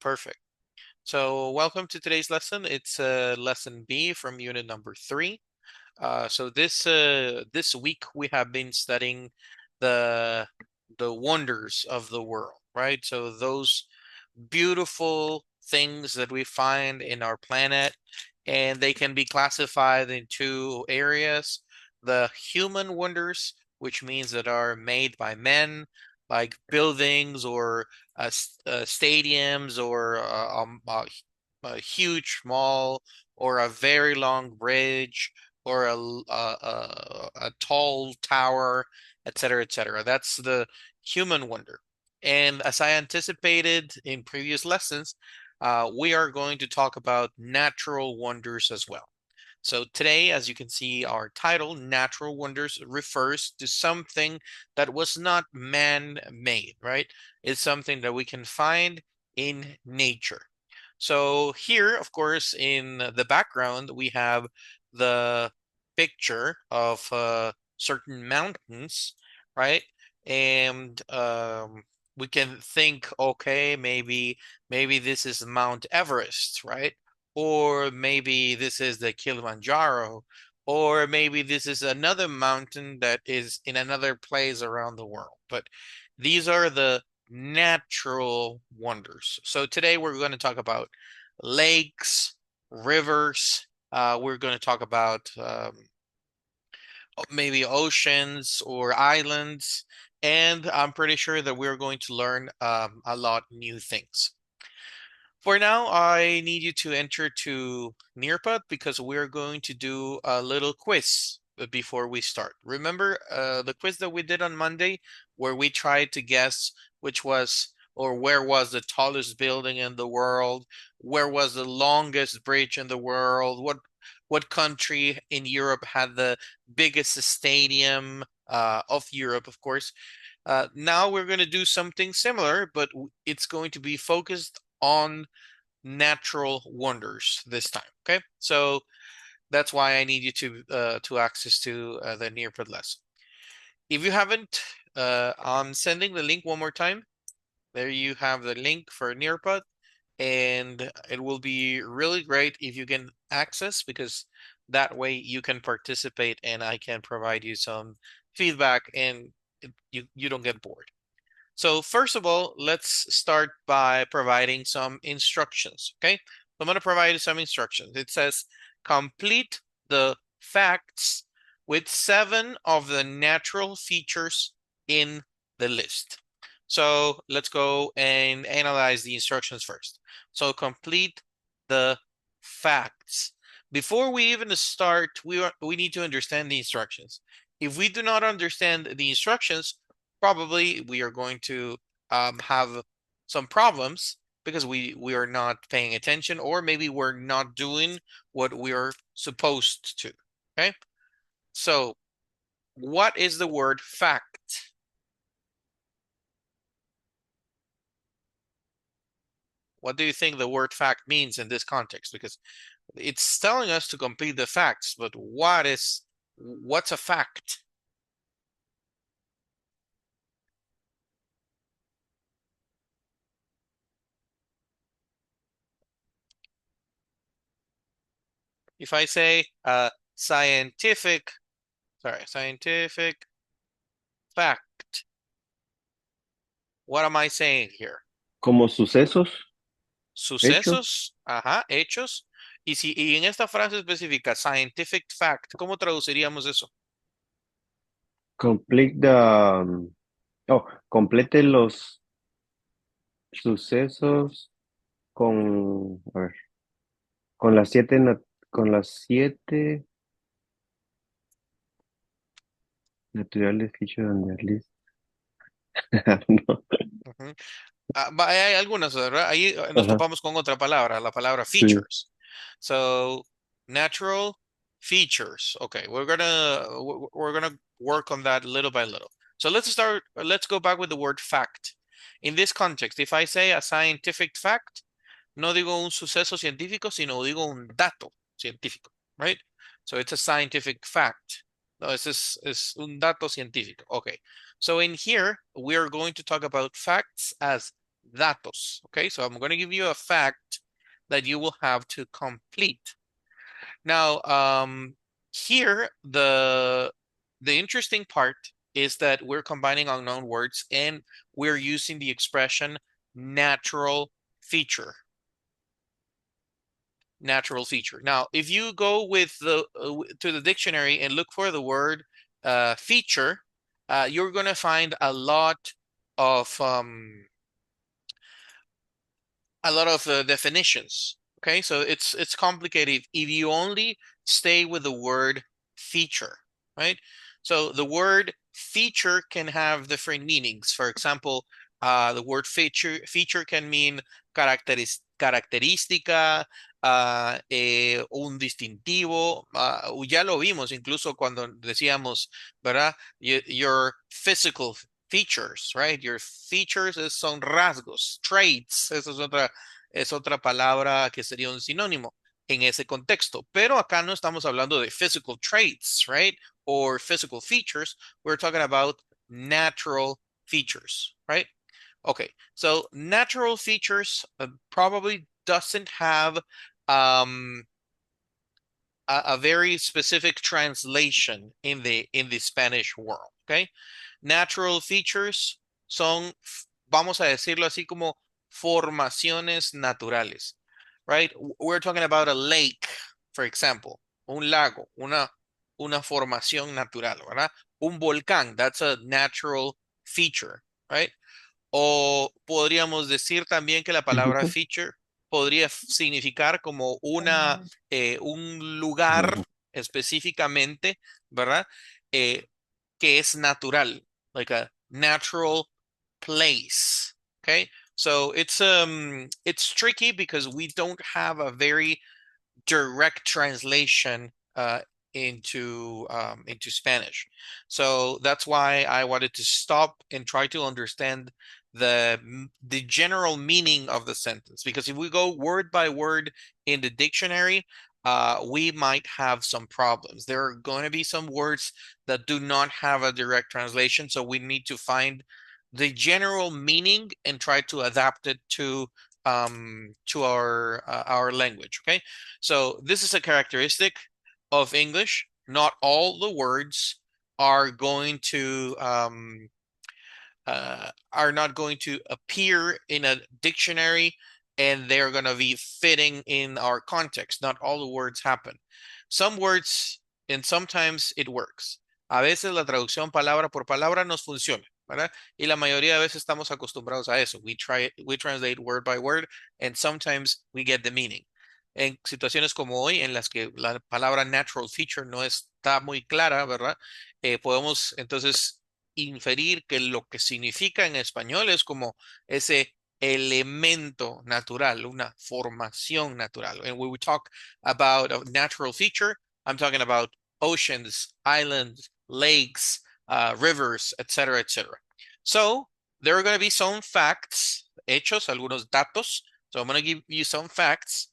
Perfect. So welcome to today's lesson. It's lesson B from unit number 3. So this week we have been studying the wonders of the world, right? So those beautiful things that we find in our planet, and they can be classified in two areas: the human wonders, which means that are made by men, like buildings or stadiums or a huge mall or a very long bridge or a tall tower, etc., etc. That's the human wonder. And as I anticipated in previous lessons, we are going to talk about natural wonders as well. So today, as you can see, our title, Natural Wonders, refers to something that was not man-made, right? It's something that we can find in nature. So here, of course, in the background, we have the picture of certain mountains, right? And we can think, okay, maybe this is Mount Everest, right? Or maybe this is the Kilimanjaro, or maybe this is another mountain that is in another place around the world. But these are the natural wonders. So today we're going to talk about lakes, rivers. We're going to talk about maybe oceans or islands, and I'm pretty sure that we're going to learn a lot new things. For now, I need you to enter to Nearpod because we're going to do a little quiz before we start. Remember the quiz that we did on Monday where we tried to guess which was or where was the tallest building in the world, where was the longest bridge in the world, what country in Europe had the biggest stadium of Europe, of course. Now we're going to do something similar, but it's going to be focused on natural wonders this time. Okay, so that's why I need you to access to the Nearpod lesson. If you haven't, I'm sending the link one more time. There you have the link for Nearpod, and it will be really great if you can access because that way you can participate and I can provide you some feedback and you don't get bored. So first of all, let's start by providing some instructions, okay? I'm going to provide you some instructions. It says, complete the facts with 7 of the natural features in the list. So let's go and analyze the instructions first. So complete the facts. Before we even start, we need to understand the instructions. If we do not understand the instructions, probably we are going to have some problems because we are not paying attention, or maybe we're not doing what we are supposed to. Okay, so what is the word fact? What do you think the word fact means in this context? Because it's telling us to complete the facts, but what's a fact? If I say scientific fact, what am I saying here? Como sucesos, hechos, Sucesos, ajá, hechos. Y en esta frase específica, scientific fact, ¿cómo traduciríamos eso? complete the, complete los sucesos a ver, con las siete, con las siete naturales features on the list. No. Ujú. Hay algunas, ¿verdad? Ahí nos Ajá, topamos con otra palabra, la palabra sí. features. So, natural features. Okay, we're gonna work on that little by little. So let's go back with the word fact. In this context, if I say a scientific fact, no digo un suceso científico, sino digo un dato científico, right? So it's a scientific fact. No, es un dato científico. Okay. So in here, we are going to talk about facts as datos. Okay, so I'm going to give you a fact that you will have to complete. Now, here, the interesting part is that we're combining unknown words and we're using the expression natural feature. Natural feature. Now, if you go with to the dictionary and look for the word feature, you're going to find of a lot of definitions. Okay, so it's complicated if you only stay with the word feature, right? So the word feature can have different meanings. For example, the word feature can mean característica, un distintivo. Ya lo vimos incluso cuando decíamos, ¿verdad? Your physical features, right? Your features son rasgos, traits. Esa es otra palabra que sería un sinónimo en ese contexto. Pero acá no estamos hablando de physical traits, right? Or physical features. We're talking about natural features, right? Okay, so natural features probably doesn't have um, a very specific translation in the Spanish world, okay? Natural features son, vamos a decirlo así como formaciones naturales, right? We're talking about a lake, for example, un lago, una formación natural, ¿verdad? Un volcán, that's a natural feature, right? O podríamos decir también que la palabra feature podría significar como un lugar específicamente, ¿verdad? Eh, que es natural, like a natural place. Okay, so it's tricky because we don't have a very direct translation into Spanish. So that's why I wanted to stop and try to understand the general meaning of the sentence. Because if we go word by word in the dictionary, we might have some problems. There are going to be some words that do not have a direct translation, so we need to find the general meaning and try to adapt it to our language. Okay, so this is a characteristic of English. Not all the words are going to are not going to appear in a dictionary and they're going to be fitting in our context. Not all the words happen. Some words, and sometimes it works. A veces la traducción palabra por palabra nos funciona, ¿verdad? Y la mayoría de veces estamos acostumbrados a eso. We translate word by word, and sometimes we get the meaning. En situaciones como hoy, en las que la palabra natural feature no está muy clara, ¿verdad? Podemos entonces inferir que lo que significa en español es como ese elemento natural, una formación natural. And when we talk about a natural feature, I'm talking about oceans, islands, lakes, rivers, etc., etc. So there are going to be some facts, hechos, algunos datos. So I'm going to give you some facts,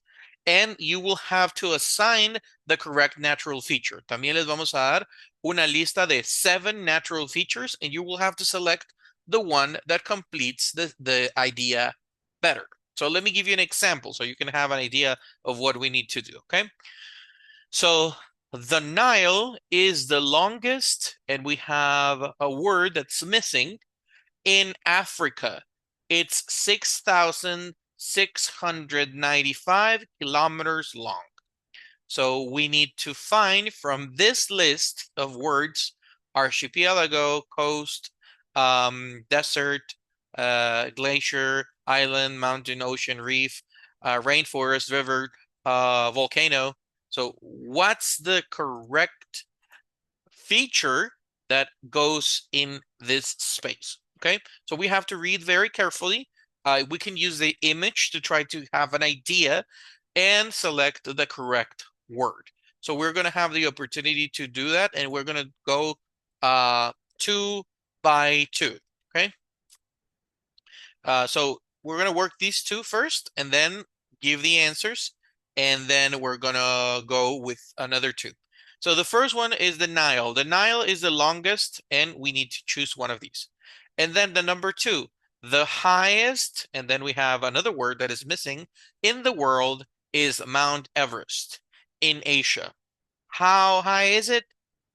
and you will have to assign the correct natural feature. También les vamos a dar una lista de 7 natural features, and you will have to select the one that completes the idea better. So let me give you an example so you can have an idea of what we need to do, okay? So the Nile is the longest, and we have a word that's missing in Africa. It's 6,695 kilometers long. So we need to find from this list of words, archipelago, coast, desert, glacier, island, mountain, ocean, reef, rainforest, river, volcano. So what's the correct feature that goes in this space? Okay, so we have to read very carefully. We can use the image to try to have an idea and select the correct word. So we're going to have the opportunity to do that, and we're going to go 2 by 2, okay? So we're going to work these two first and then give the answers, and then we're going to go with another 2. So the first one is the Nile. The Nile is the longest, and we need to choose one of these. And then the number 2, The highest, and then we have another word that is missing, in the world is Mount Everest in Asia. How high is it?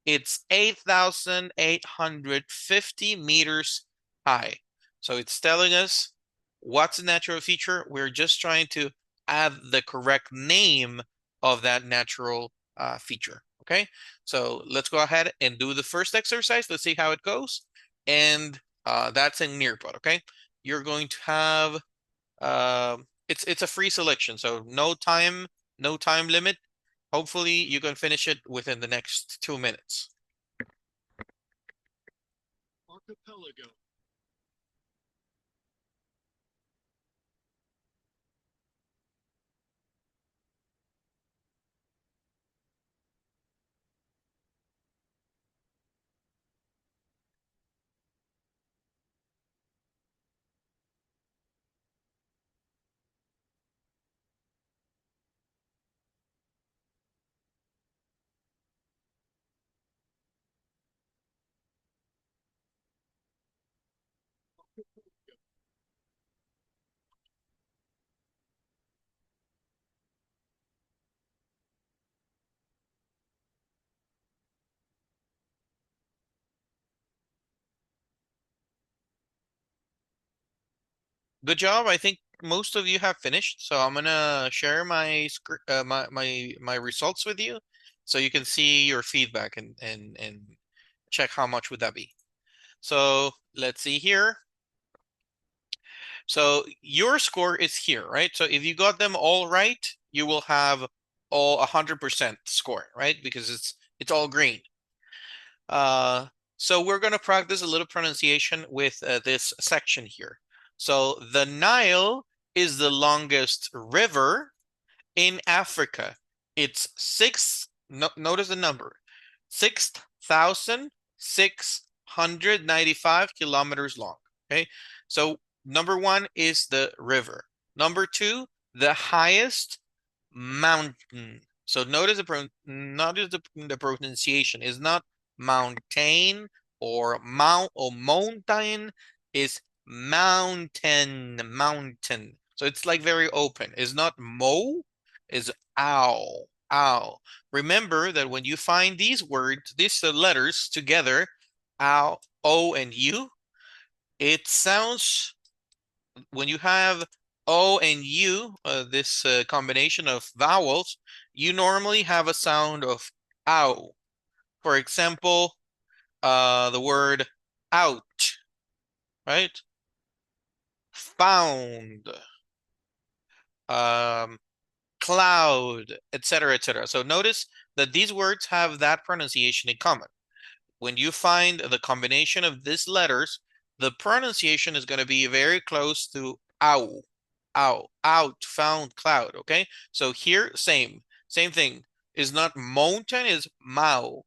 It's 8,850 meters high. So it's telling us what's a natural feature. We're just trying to add the correct name of that natural feature. Okay, so let's go ahead and do the first exercise. Let's see how it goes. And that's in Nearpod. Okay, you're going to have it's a free selection, so no time limit. Hopefully you can finish it within the next 2 minutes. Archipelago. Good job. I think most of you have finished, so I'm gonna share my results with you so you can see your feedback and check how much would that be. So let's see here. So your score is here, right? So if you got them all right, you will have all 100% score, right? Because it's all green. So we're going to practice a little pronunciation with this section here. So the Nile is the longest river in Africa. It's notice the number, 6,695 kilometers long. Okay. So number one is the river. Number two, the highest mountain. So notice the pronunciation is not mountain or mountain, is mountain. So it's like very open. It's not mo, is ow, ow. Remember that when you find these words, these letters together, ow, o, and u, it sounds, when you have O and U, this combination of vowels, you normally have a sound of ow. For example, the word out, right? Found, um, cloud, etc., etc. So notice that these words have that pronunciation in common. When you find the combination of these letters, the pronunciation is going to be very close to ow, ow, out, found, cloud. Okay, so here, same thing. Is not mountain, is mountain.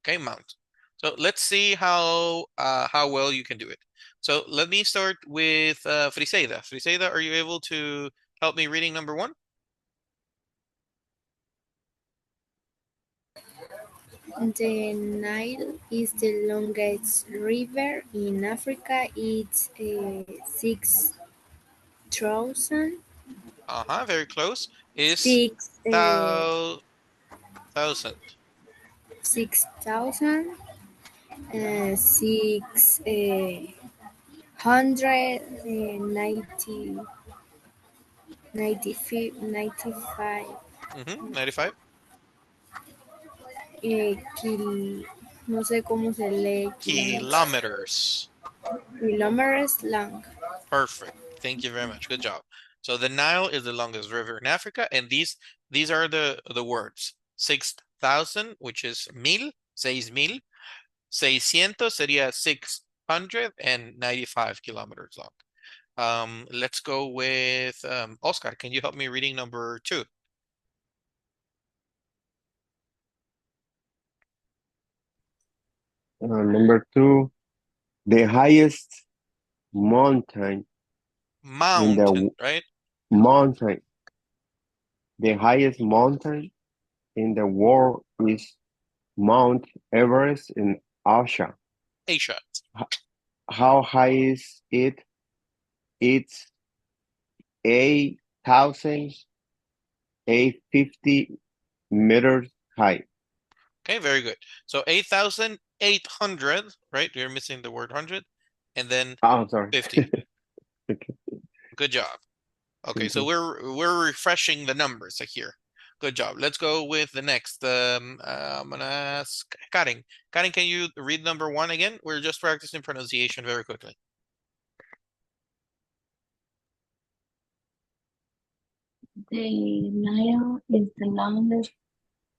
Okay, mountain. So let's see how well you can do it. So let me start with Friseida. Friseida, are you able to help me reading number one? The Nile is the longest river in Africa. It's 6,000 Very close. Is six thou thousand. 6,000 six hundred 95 95 no sé cómo se lee kilometers. kilometers long. Perfect. Thank you very much. Good job. So the Nile is the longest river in Africa, and these are the words. 6,000, which is mil, 6,000. 600 sería 695 kilometers long. Let's go with Oscar. Can you help me reading number two? Number two, the highest mountain in Mountain, the right? mountain. The highest mountain in the world is Mount Everest in Asia. Asia. how high is it? It's 8,850 meters high. Okay, very good. So 8,800, right? You're missing the word 100, and then Oh, I'm sorry. 50. Okay. Good job. Okay, so Mhm. we're refreshing the numbers here. Good job. Let's go with the next. I'm gonna ask Karen. Karen, can you read number 1 again? We're just practicing pronunciation very quickly. The Nile is the longest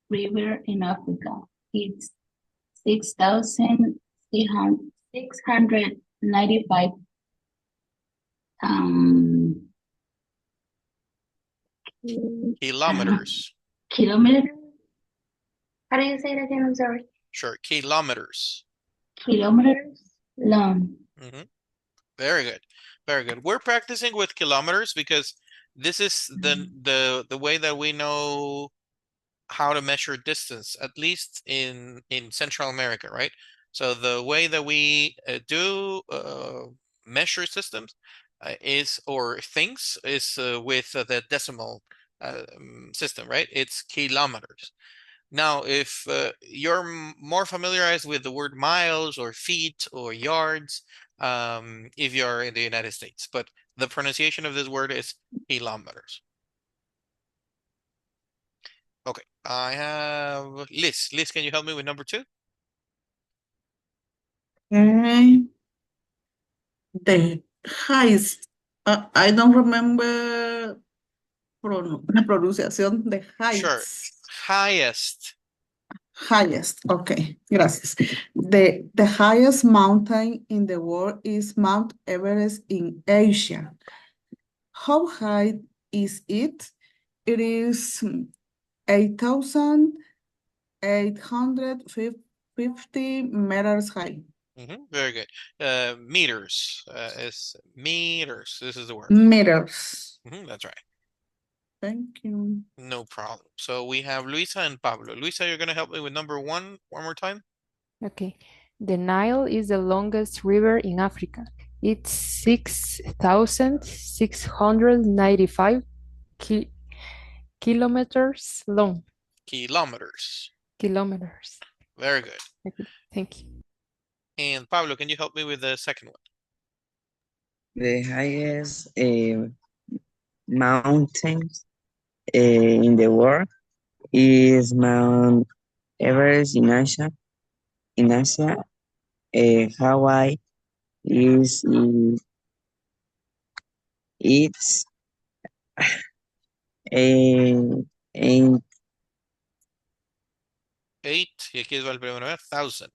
river in Africa. It's 6,695 Kilometers. kilometers. How do you say it again? I'm sorry. Sure, kilometers. Kilometers long. Very good. Very good. We're practicing with kilometers because this is the way that we know how to measure distance, at least in Central America, right? So the way that we do measure systems is or things is with the decimal system, right? It's kilometers. Now, if you're more familiarized with the word miles or feet or yards, if you're in the United States, but the pronunciation of this word is kilometers. Okay, I have Liz. Liz, can you help me with number 2? Okay. The highest. I don't remember la pronunciación de Sure. heights. Highest. Highest. Okay, gracias. The highest mountain in the world is Mount Everest in Asia. How high is it? It is 8,850 meters high. Very good. Meters is meters. This is the word. Meters. That's right. Thank you. No problem. So we have Luisa and Pablo. Luisa, you're going to help me with number 1 one more time? Okay. The Nile is the longest river in Africa. It's 6,695 kilometers long. Kilometers. Kilometers. Very good. Okay, thank you. And Pablo, can you help me with the second one? The highest mountain in the world is Mount Everest in Asia. In Asia, Hawaii is it's in 8, y aquí va el primero, 1,000.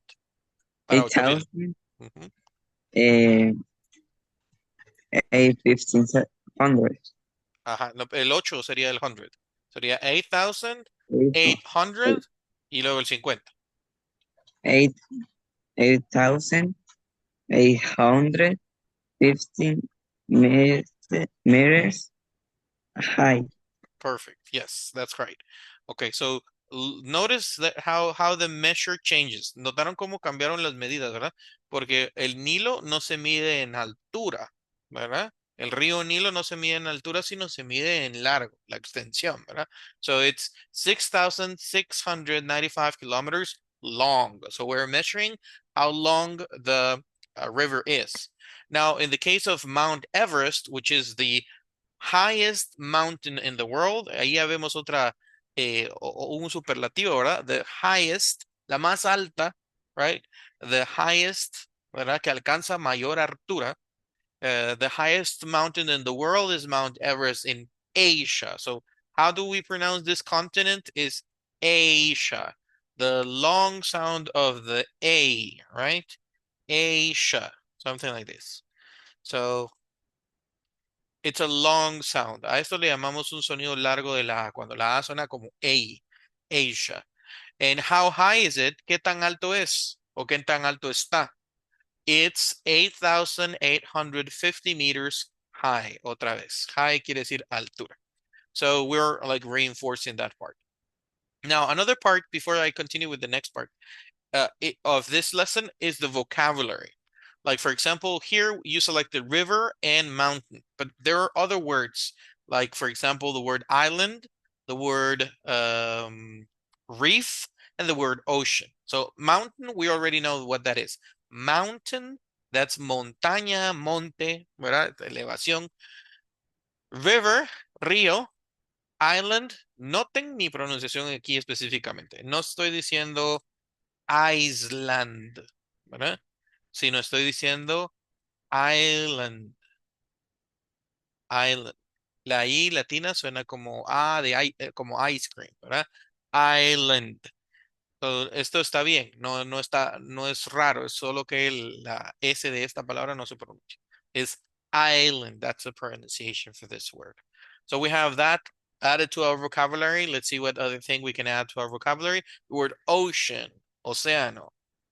Para 8,000. 8,000 8,500. Ajá, no, el 8 sería el 100. Sería 8,800 y luego el 50. 8,850 meters high. Perfect. Yes, that's right. Okay, so notice that how the measure changes. Notaron cómo cambiaron las medidas, ¿verdad? Porque el Nilo no se mide en altura, ¿verdad? El río Nilo no se mide en altura, sino se mide en largo, la extensión, ¿verdad? So it's 6,695 kilometers long. So we're measuring how long the river is. Now, in the case of Mount Everest, which is the highest mountain in the world, ahí ya vemos otra, un superlativo, ¿verdad? The highest, la más alta, right? The highest, ¿verdad? Que alcanza mayor altura. The highest mountain in the world is Mount Everest in Asia. So how do we pronounce this continent? Is Asia. The long sound of the A, right? Asia, something like this. So it's a long sound. A esto le llamamos un sonido largo de la A, cuando la A suena como A, Asia. And how high is it? ¿Qué tan alto es? ¿O qué tan alto está? It's 8,850 meters high. Otra vez. High quiere decir altura. So we're like reinforcing that part. Now, another part before I continue with the next part of this lesson is the vocabulary. Like, for example, here you selected river and mountain, but there are other words, like, for example, the word island, the word reef, and the word ocean. So mountain, we already know what that is. Mountain, that's montaña, monte, ¿verdad? Elevación. River, río. Island, noten mi pronunciación aquí específicamente. No estoy diciendo Island, ¿verdad? Sino estoy diciendo island. Island. La I latina suena como A de como ice cream, ¿verdad? Island. So, esto está bien, no es raro, es solo que la S de esta palabra no se pronuncia. Es island, that's the pronunciation for this word. So we have that added to our vocabulary. Let's see what other thing we can add to our vocabulary. The word ocean, océano,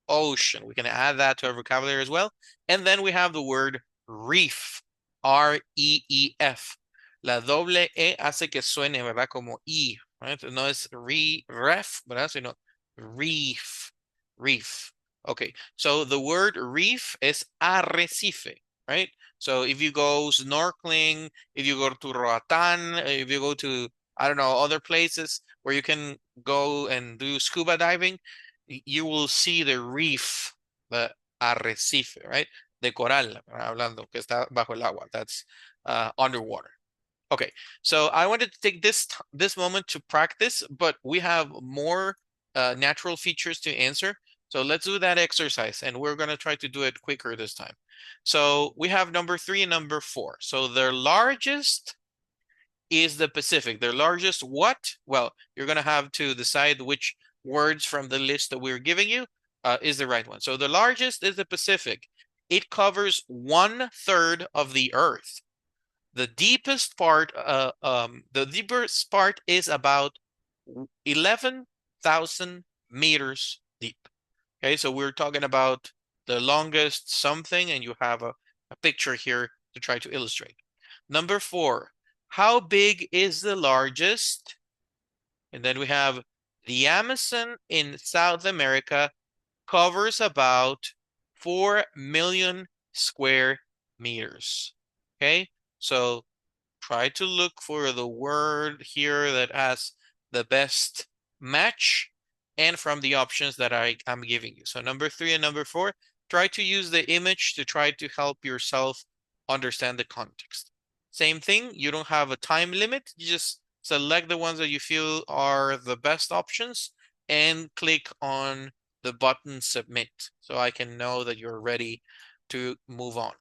ocean. We can add that to our vocabulary as well. And then we have the word reef, R-E-E-F. La doble E hace que suene, ¿verdad? Como I, right? No es ref, ¿verdad? Sino reef, reef. Okay, so the word reef is arrecife, right? So if you go snorkeling, if you go to Roatán, if you go to, I don't know, other places where you can go and do scuba diving, you will see the reef, the arrecife, right? De coral, hablando, que está bajo el agua. That's underwater. Okay, so I wanted to take this moment to practice, but we have more natural features to answer. So let's do that exercise, and we're going to try to do it quicker this time. So we have number 3 and number 4. So the largest is the Pacific. The largest what? Well, you're going to have to decide which words from the list that we're giving you is the right one. So the largest is the Pacific. It covers 1/3 of the Earth. The deepest part is about 11,000 meters deep. Okay, so we're talking about the longest something, and you have a picture here to try to illustrate. Number 4, how big is the largest? And then we have the Amazon in South America covers about 4 million square meters. Okay, so try to look for the word here that has the best match and from the options that I'm giving you. So number 3 and number 4, try to use the image to try to help yourself understand the context. Same thing, you don't have a time limit. You just select the ones that you feel are the best options and click on the button submit so I can know that you're ready to move on.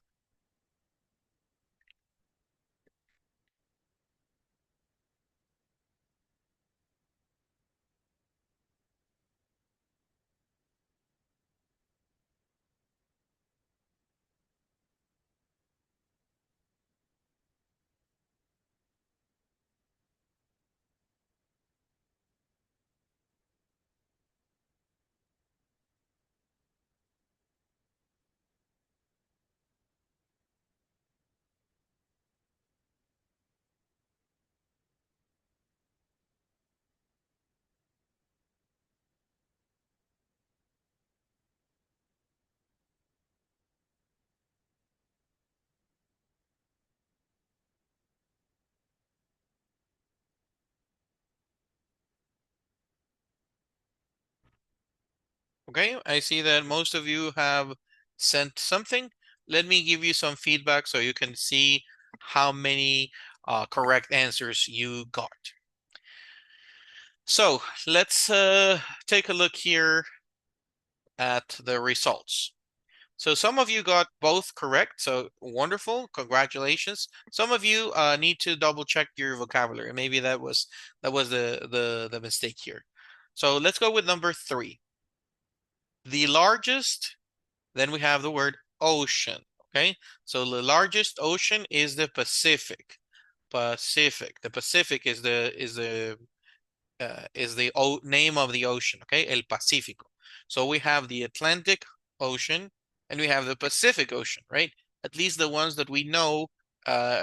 Okay, I see that most of you have sent something. Let me give you some feedback so you can see how many correct answers you got. So let's take a look here at the results. So some of you got both correct, so wonderful, congratulations. Some of you need to double check your vocabulary. Maybe that was the mistake here. So let's go with number 3. The largest, then we have the word ocean, okay? So the largest ocean is the Pacific. Pacific. The Pacific is the name of the ocean, okay? El Pacífico. So we have the Atlantic Ocean and we have the Pacific Ocean, right? At least the ones that we know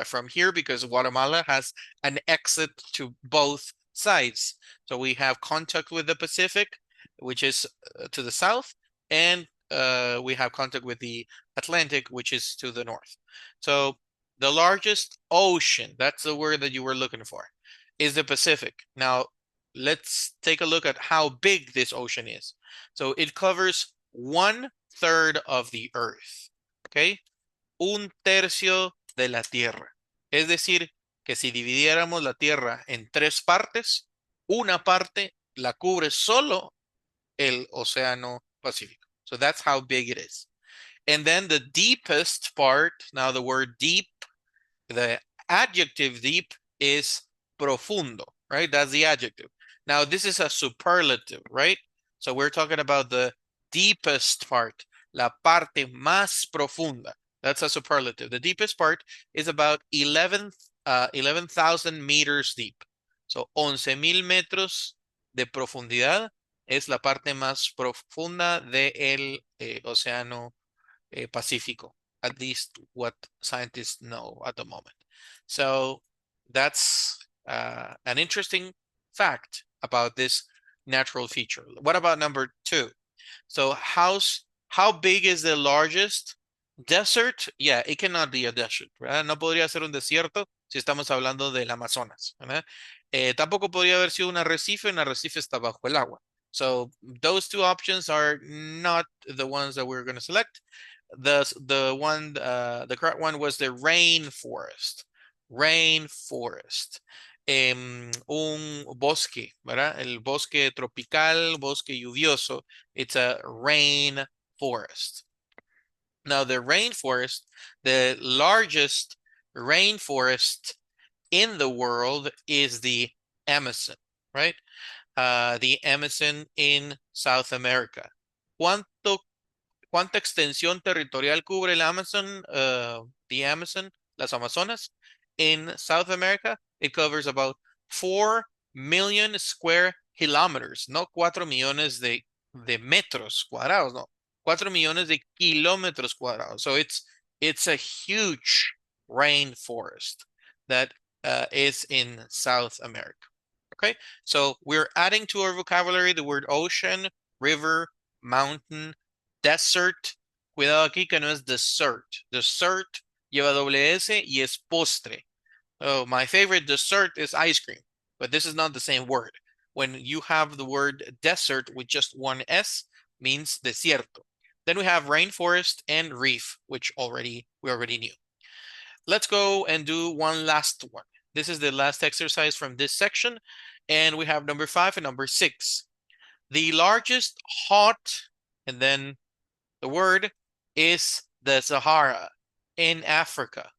from here, because Guatemala has an exit to both sides. So we have contact with the Pacific, which is to the south, and we have contact with the Atlantic, which is to the north. So the largest ocean, that's the word that you were looking for, is the Pacific. Now, let's take a look at how big this ocean is. So it covers 1/3 of the Earth, okay? 1/3 de la Tierra. Es decir, que si dividiéramos la Tierra en 3 partes, una parte la cubre solo el Océano Pacífico. So that's how big it is. And then the deepest part, now the word deep, the adjective deep is profundo, right? That's the adjective. Now this is a superlative, right? So we're talking about the deepest part, la parte más profunda. That's a superlative. The deepest part is about 11,000 meters deep. So 11,000 metros de profundidad es la parte más profunda del Océano Pacífico, at least what scientists know at the moment. So that's an interesting fact about this natural feature. What about number 2? So how big is the largest desert? Yeah, it cannot be a desert, ¿verdad? No podría ser un desierto si estamos hablando del Amazonas, ¿verdad? Tampoco podría haber sido un arrecife está bajo el agua. So those two options are not the ones that we're going to select. The correct one was the rainforest. Rainforest. Un bosque, ¿verdad? El bosque tropical, bosque lluvioso. It's a rainforest. Now the rainforest, the largest rainforest in the world is the Amazon, right? The Amazon in South America. ¿Cuánta extensión territorial cubre el Amazon, the Amazon, las Amazonas? In South America, it covers about 4 million square kilometers, no 4 millones de metros cuadrados, no, 4 millones de kilómetros cuadrados. So it's a huge rainforest that is in South America. Okay, so we're adding to our vocabulary the word ocean, river, mountain, desert. Cuidado aquí que no es dessert. Dessert lleva doble S y es postre. Oh, my favorite dessert is ice cream, but this is not the same word. When you have the word desert with just one S, means desierto. Then we have rainforest and reef, which we already knew. Let's go and do one last one. This is the last exercise from this section, and we have number 5 and number 6. The largest hot, and then the word is the Sahara in Africa.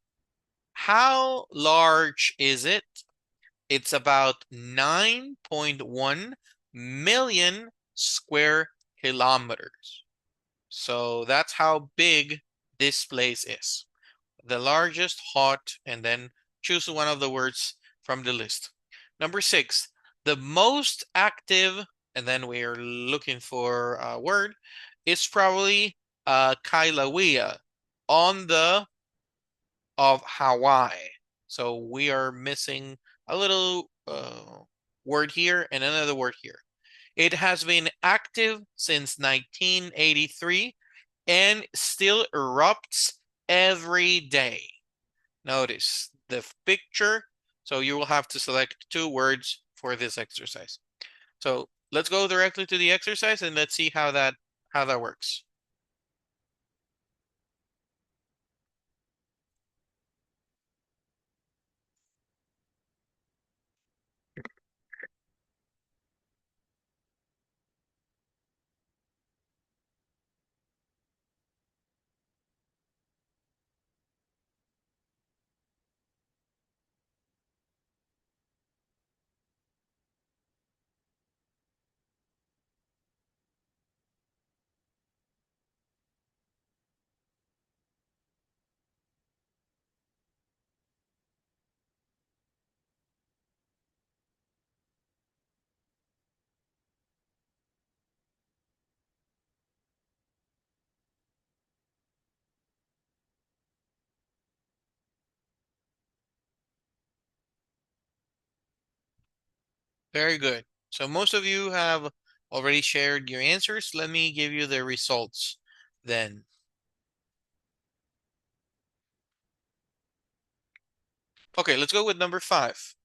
How large is it? It's about 9.1 million square kilometers. So that's how big this place is. The largest, hot, and then choose one of the words from the list. Number 6, the most active, and then we are looking for a word, is probably Kilauea on of Hawaii. So we are missing a little word here and another word here. It has been active since 1983 and still erupts every day. Notice the picture. So you will have to select 2 words for this exercise. So let's go directly to the exercise and let's see how that works. Very good. So most of you have already shared your answers. Let me give you the results. then? Okay, let's go with number 5.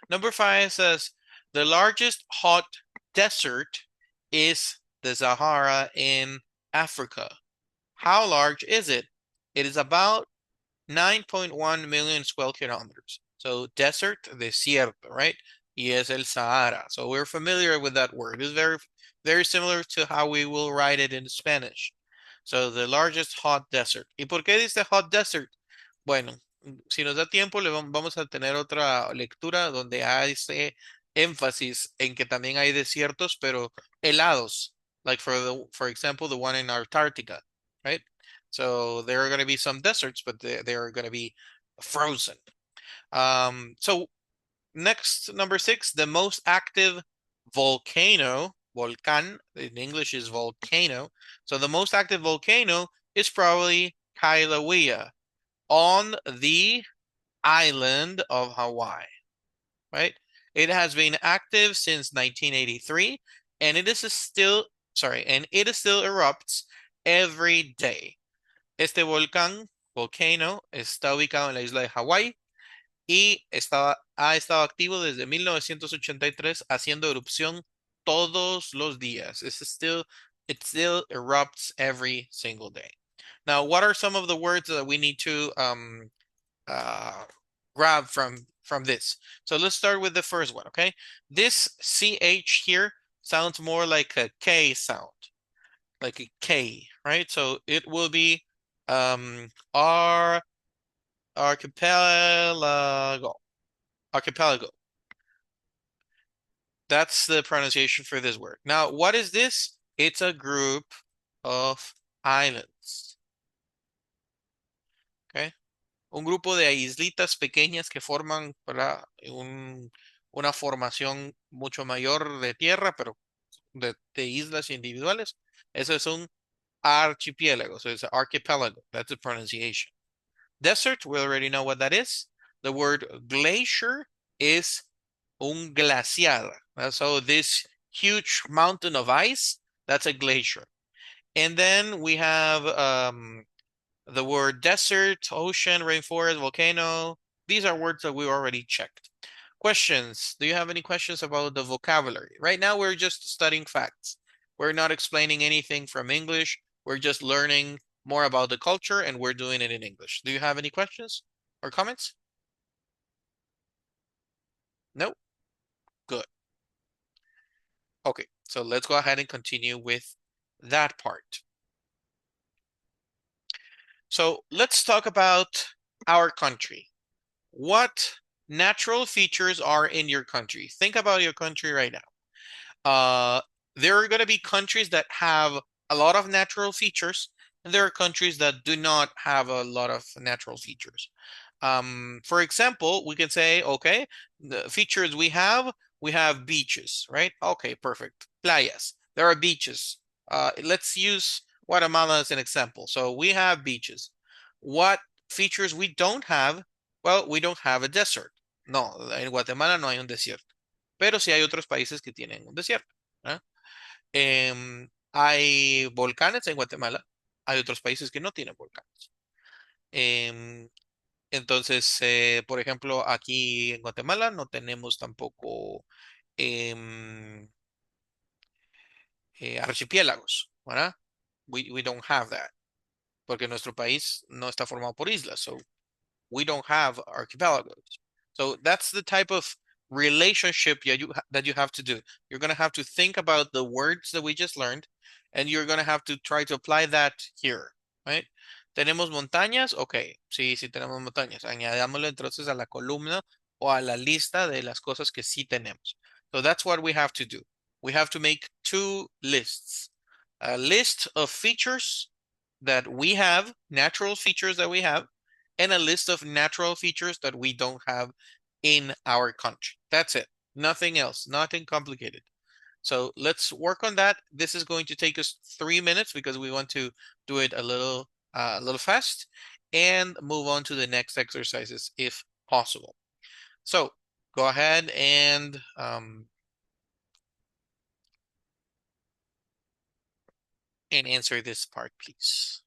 Number 5 says the largest hot desert is the Sahara in Africa. How large is it? It is about 9.1 million square kilometers. So desert, desierto, right? Y es el Sahara. So we're familiar with that word. It's very, very similar to how we will write it in Spanish. So the largest hot desert. ¿Y por qué dice hot desert? Bueno, si nos da tiempo, vamos a tener otra lectura donde hay ese énfasis en que también hay desiertos, pero helados. Like for example, the one in Antarctica, right? So there are going to be some deserts, but they are going to be frozen. So next, number 6, the most active volcano, volcán, in English is volcano. So the most active volcano is probably Kilauea on the island of Hawaii, right? It has been active since 1983, and it still erupts every day. Este volcano está ubicado en la isla de Hawái y ha estado activo desde 1983 haciendo erupción todos los días. It still erupts every single day. Now, what are some of the words that we need to grab from this? So let's start with the first one, okay? This CH here sounds more like a K sound, like a K, right? So it will be archipelago. That's the pronunciation for this word. Now, what is this? It's a group of islands. Okay. Un grupo de islitas pequeñas que forman una formación mucho mayor de tierra, pero de islas individuales. Eso es un archipiélago. So it's an archipelago. That's the pronunciation. Desert, we already know what that is. The word glacier is un glaciar. So this huge mountain of ice, that's a glacier. And then we have the word desert, ocean, rainforest, volcano. These are words that we already checked. Questions? Do you have any questions about the vocabulary? Right now, we're just studying facts. We're not explaining anything from English. We're just learning more about the culture, and we're doing it in English. Do you have any questions or comments? No? Good. Okay, so let's go ahead and continue with that part. So let's talk about our country. What natural features are in your country? Think about your country right now. There are going to be countries that have a lot of natural features, and there are countries that do not have a lot of natural features. For example, we can say, okay, the features we have beaches, right? Okay, perfect. Playas. There are beaches. Let's use Guatemala as an example. So we have beaches. What features we don't have? Well, we don't have a desert. No, en Guatemala no hay un desierto. Pero sí hay otros países que tienen un desierto. Hay volcanes en Guatemala. Hay otros países que no tienen volcanes. Entonces, por ejemplo, aquí en Guatemala no tenemos tampoco archipiélagos, ¿verdad? We don't have that. Porque nuestro país no está formado por islas. So we don't have archipelagos. So that's the type of relationship that you have to do. You're going to have to think about the words that we just learned, and you're going to have to try to apply that here, right? ¿Tenemos montañas? Ok, sí tenemos montañas. Añadámoslo entonces a la columna o a la lista de las cosas que sí tenemos. So that's what we have to do. We have to make 2 lists. A list of features that we have, natural features that we have, and a list of natural features that we don't have in our country. That's it. Nothing else. Nothing complicated. So let's work on that. This is going to take us 3 minutes because we want to do it a little fast and move on to the next exercises if possible. So go ahead and And answer this part, please.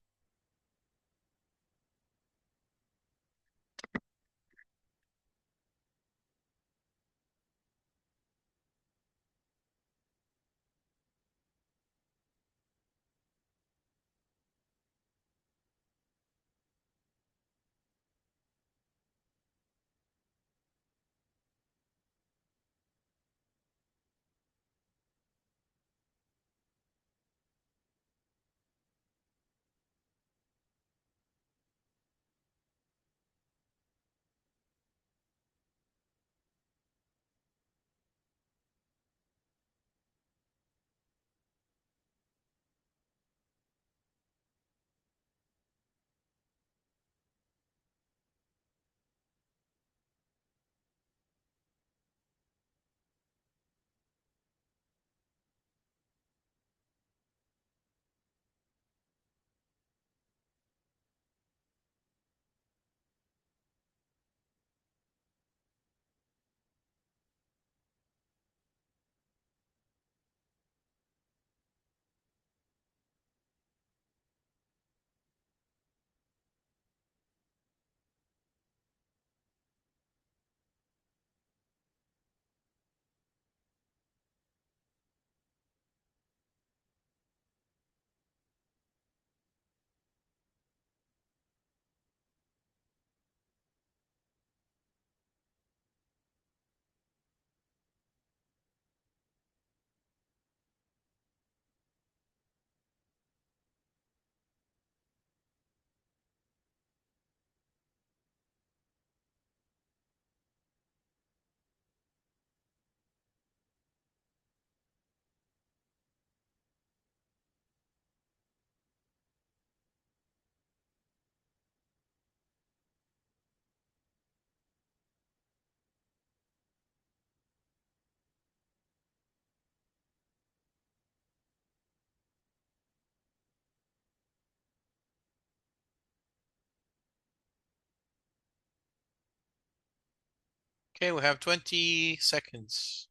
Okay, we have 20 seconds.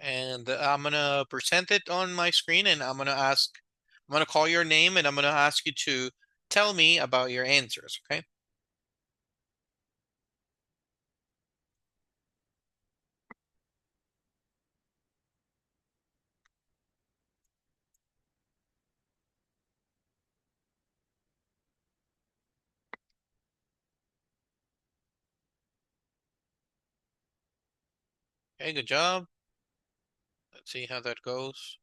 And I'm gonna present it on my screen and I'm gonna call your name and I'm gonna ask you to tell me about your answers, okay? Okay, good job. Let's see how that goes.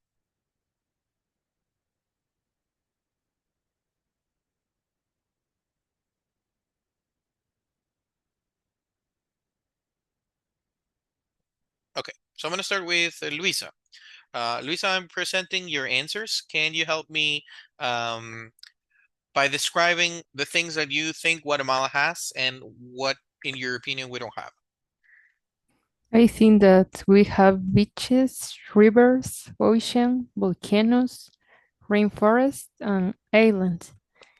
Okay, so I'm gonna start with Luisa. Luisa, I'm presenting your answers. Can you help me by describing the things that you think Guatemala has and what, in your opinion, we don't have? I think that we have beaches, rivers, ocean, volcanoes, rainforest, and islands.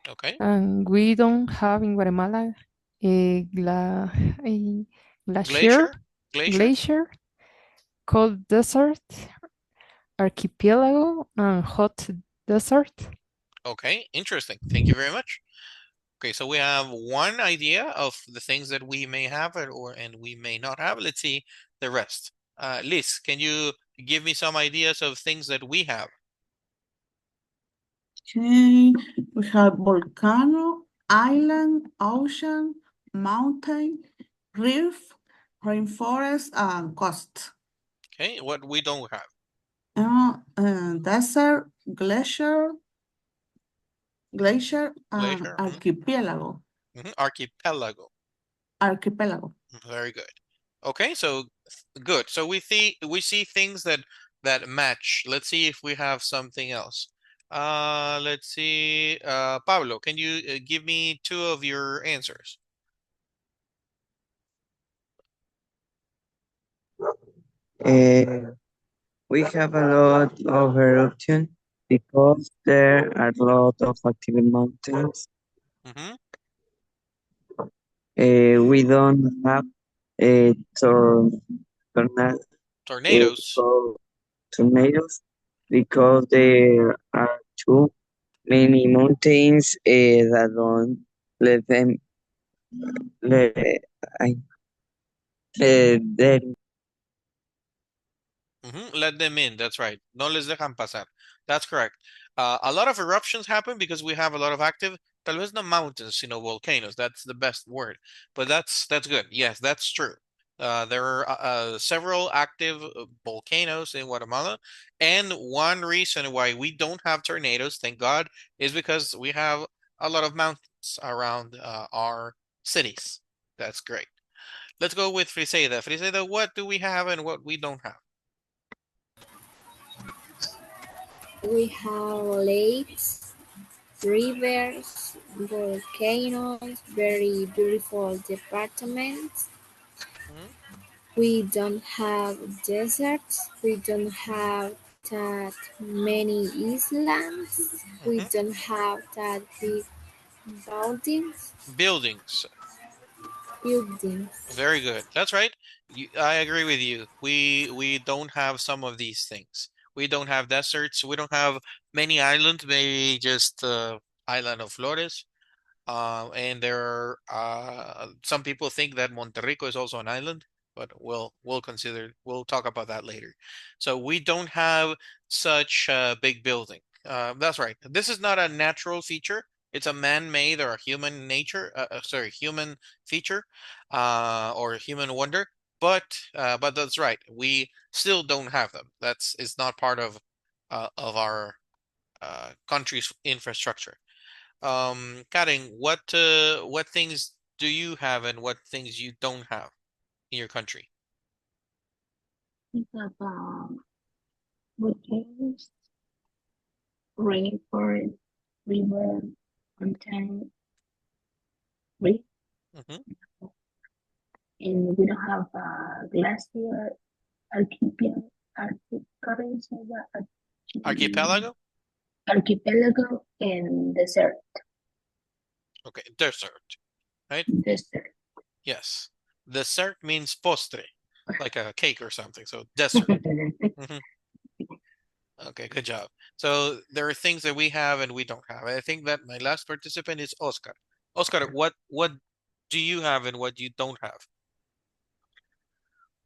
Okay, And we don't have in Guatemala a glacier, glacier. glacier, cold desert, archipelago, and hot desert. Okay, interesting. Thank you very much. Okay, so we have one idea of the things that we may have and we may not have. Let's see the rest. Liz, can you give me some ideas of things that we have? Okay, we have volcano, island, ocean, mountain, reef, rainforest, and coast. Okay, what we don't have? Desert, glacier, and Glacier. archipelago. Archipelago. Archipelago. Very good. Okay, so good. So we see things that match. Let's see if we have something else. Let's see. Pablo, can you give me two of your answers? We have a lot of eruption because there are a lot of active mountains. Mm-hmm. We don't have a tornado, Tornadoes. tornadoes. because there are too many mountains that don't let them let, I, them. Let them in. That's right. No les dejan pasar. That's correct. A lot of eruptions happen because we have a lot of active, tal vez no mountains, volcanoes. That's the best word, but that's good. Yes, that's true. There are several active volcanoes in Guatemala, and one reason why we don't have tornadoes, thank God, is because we have a lot of mountains around our cities. That's great. Let's go with Friseida. Friseida, what do we have and what we don't have? We have lakes, rivers, volcanoes, very beautiful departments. Mhm. We don't have deserts. We don't have that many islands. We Mhm. don't have that big buildings. Buildings. Buildings. Very good. That's right. I agree with you. We don't have some of these things. We don't have deserts. We don't have many islands. Maybe just island of Flores. And there are some people think that Monterrico is also an island, but we'll talk about that later. So we don't have such a big building. That's right. This is not a natural feature. It's a man-made or a human nature, human feature, or human wonder. But that's right. We still don't have them. It's not part of our country's infrastructure. Karen, what things do you have and what things you don't have in your country? We have volcanoes, rainforest, river, mountain, reef, Hmm. and we don't have glacier, archipelago, Archipelago? archipelago, and desert. Okay, desert, right? Desert. Yes. Dessert means postre, like a cake or something. So desert. Hmm. Okay, good job. So there are things that we have and we don't have. I think that my last participant is Oscar. Oscar, what do you have and what you don't have?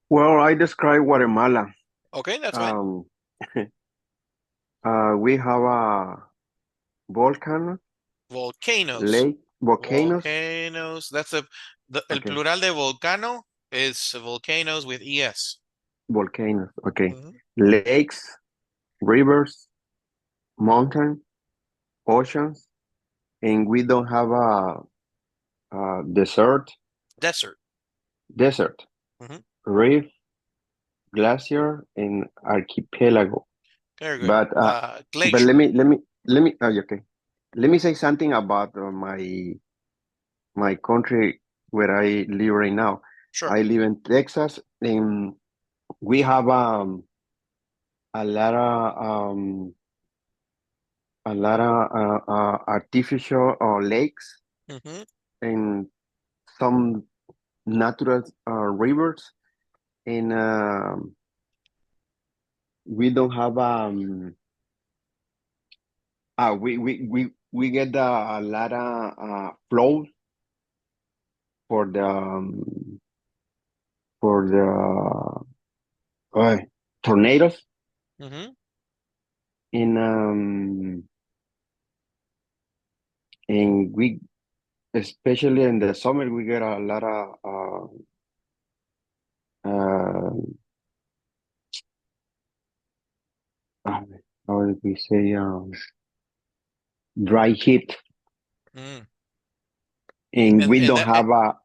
Well, I describe Guatemala. Okay, that's fine. We have a volcano, Volcanoes. lake, volcanoes. Volcanoes. El Okay, plural de volcano is volcanoes with ES. volcanoes. Okay, Mhm. lakes, rivers, mountain, oceans, and we don't have a desert, Desert. desert, Mhm. reef, glacier, and archipelago. Very good. But Glacier. okay. Let me say something about my country where I live right now. Sure. I live in Texas, and we have a lot of artificial lakes Mhm. and some natural rivers, and we don't have we get a lot of flow for the tornadoes Mhm. in and we especially in the summer we get a lot of uh, uh how did we say dry heat, Mm. and we And don't that have a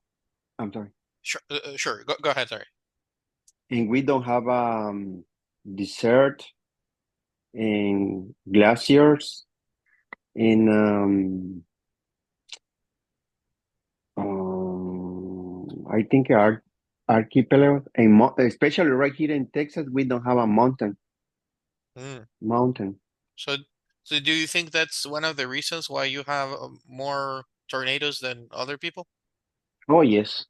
I'm sorry, sure. Go ahead, sorry. and we don't have desert and glaciers in I think archipelago and especially right here in Texas, we don't have a Mm. mountain. So so do you think that's one of the reasons why you have more tornadoes than other people? Oh yes,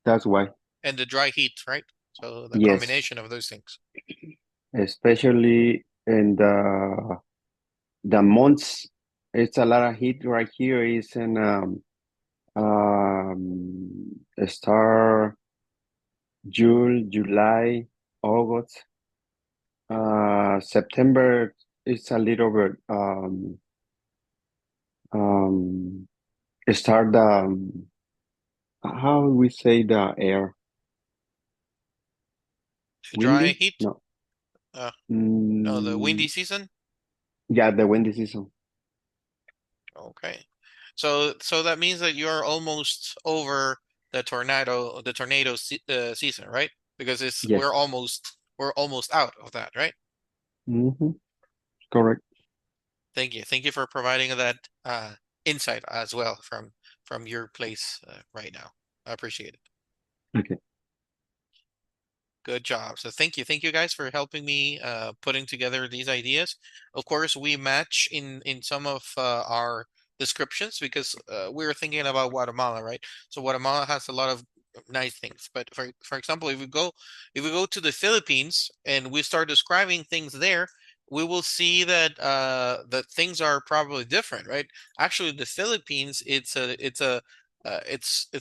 that's why. And the dry heat, right? So the Yes, combination of those things. especially and the months, it's a lot of heat right here. Is in start June, July, August, September. It's a little bit um start the how we say the air Dry windy? heat? No. Uh, no, the windy Mm, season? yeah, the windy season. Okay. So that means that you're almost over the tornado season, right? Because it's Yes. we're almost out of that, right? Mm-hmm. Correct. Thank you. Thank you for providing that insight as well from your place right now. I appreciate it. Okay. Good job. So thank you. Thank you guys for helping me putting together these ideas. Of course, we match in some of our descriptions because we were thinking about Guatemala, right? So Guatemala has a lot of nice things. But for example, if we go to the Philippines and we start describing things there, we will see that things are probably different, right? Actually, the Philippines, it's a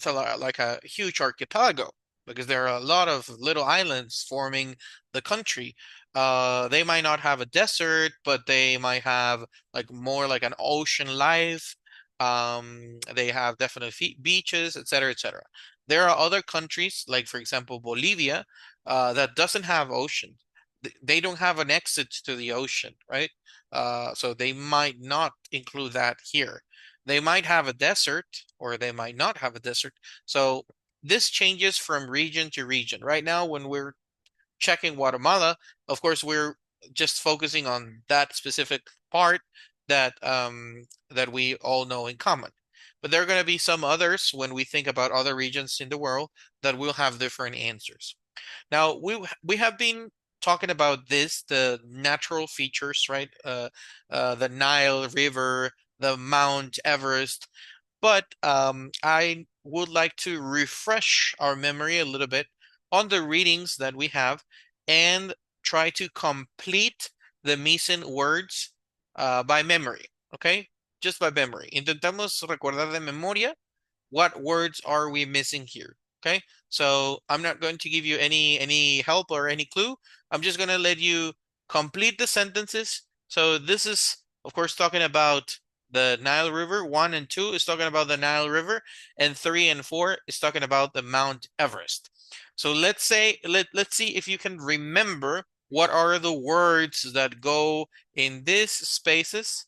lot like a huge archipelago because there are a lot of little islands forming the country. They might not have a desert, but they might have like more like an ocean life. They have definitely beaches, etc., etc. There are other countries, like for example Bolivia, that doesn't have ocean. They don't have an exit to the ocean, right? So they might not include that here. They might have a desert, or they might not have a desert. So this changes from region to region. Right now, when we're checking Guatemala, of course, we're just focusing on that specific part that we all know in common. But there are going to be some others when we think about other regions in the world that will have different answers. Now, we have been talking about the natural features, right? The Nile River, the Mount Everest, but I would like to refresh our memory a little bit on the readings that we have and try to complete the missing words by memory, okay? Just by memory. Intentamos recordar de memoria what words are we missing here, okay? So I'm not going to give you any help or any clue. I'm just going to let you complete the sentences. So this is, of course, talking about the Nile River. 1 and 2 is talking about the Nile River, and 3 and 4 is talking about the Mount Everest. So let's see if you can remember what are the words that go in these spaces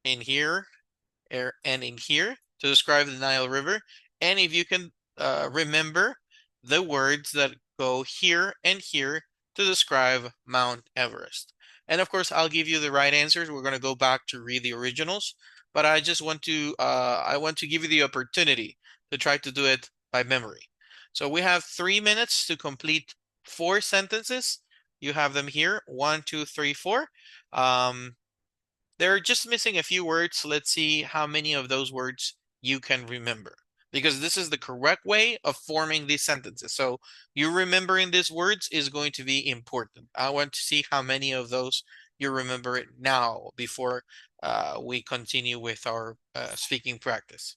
in here and in here to describe the Nile River. And if you can remember the words that go here and here to describe Mount Everest. And of course, I'll give you the right answers. We're going to go back to read the originals, but I want to give you the opportunity to try to do it by memory. So we have 3 minutes to complete 4 sentences. You have them here, 1, 2, 3, 4. They're just missing a few words. Let's see how many of those words you can remember. Because this is the correct way of forming these sentences. So you remembering these words is going to be important. I want to see how many of those you remember it now before we continue with our speaking practice.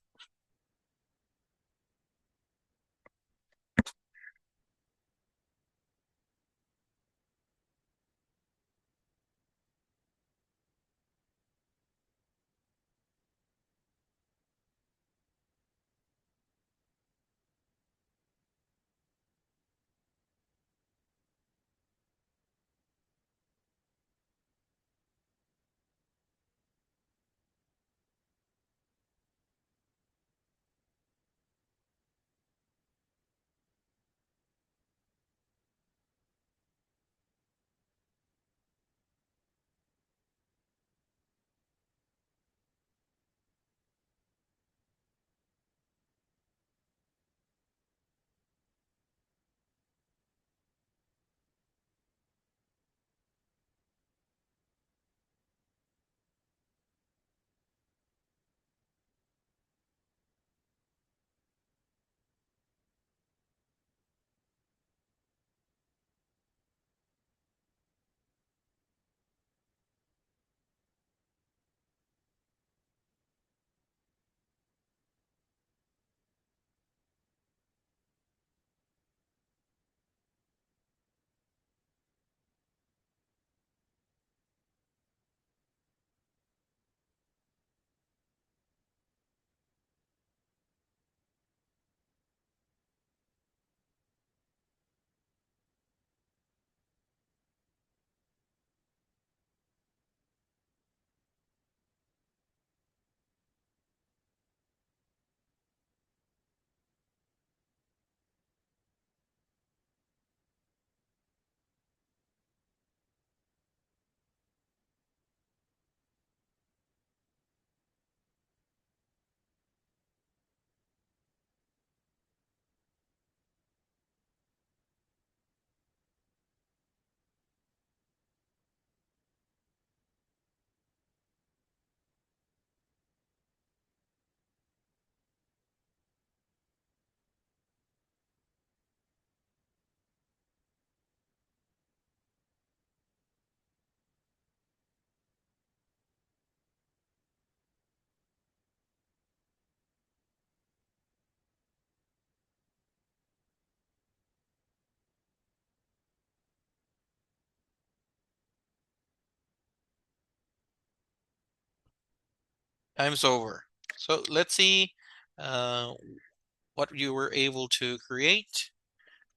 Time's over. So let's see what you were able to create,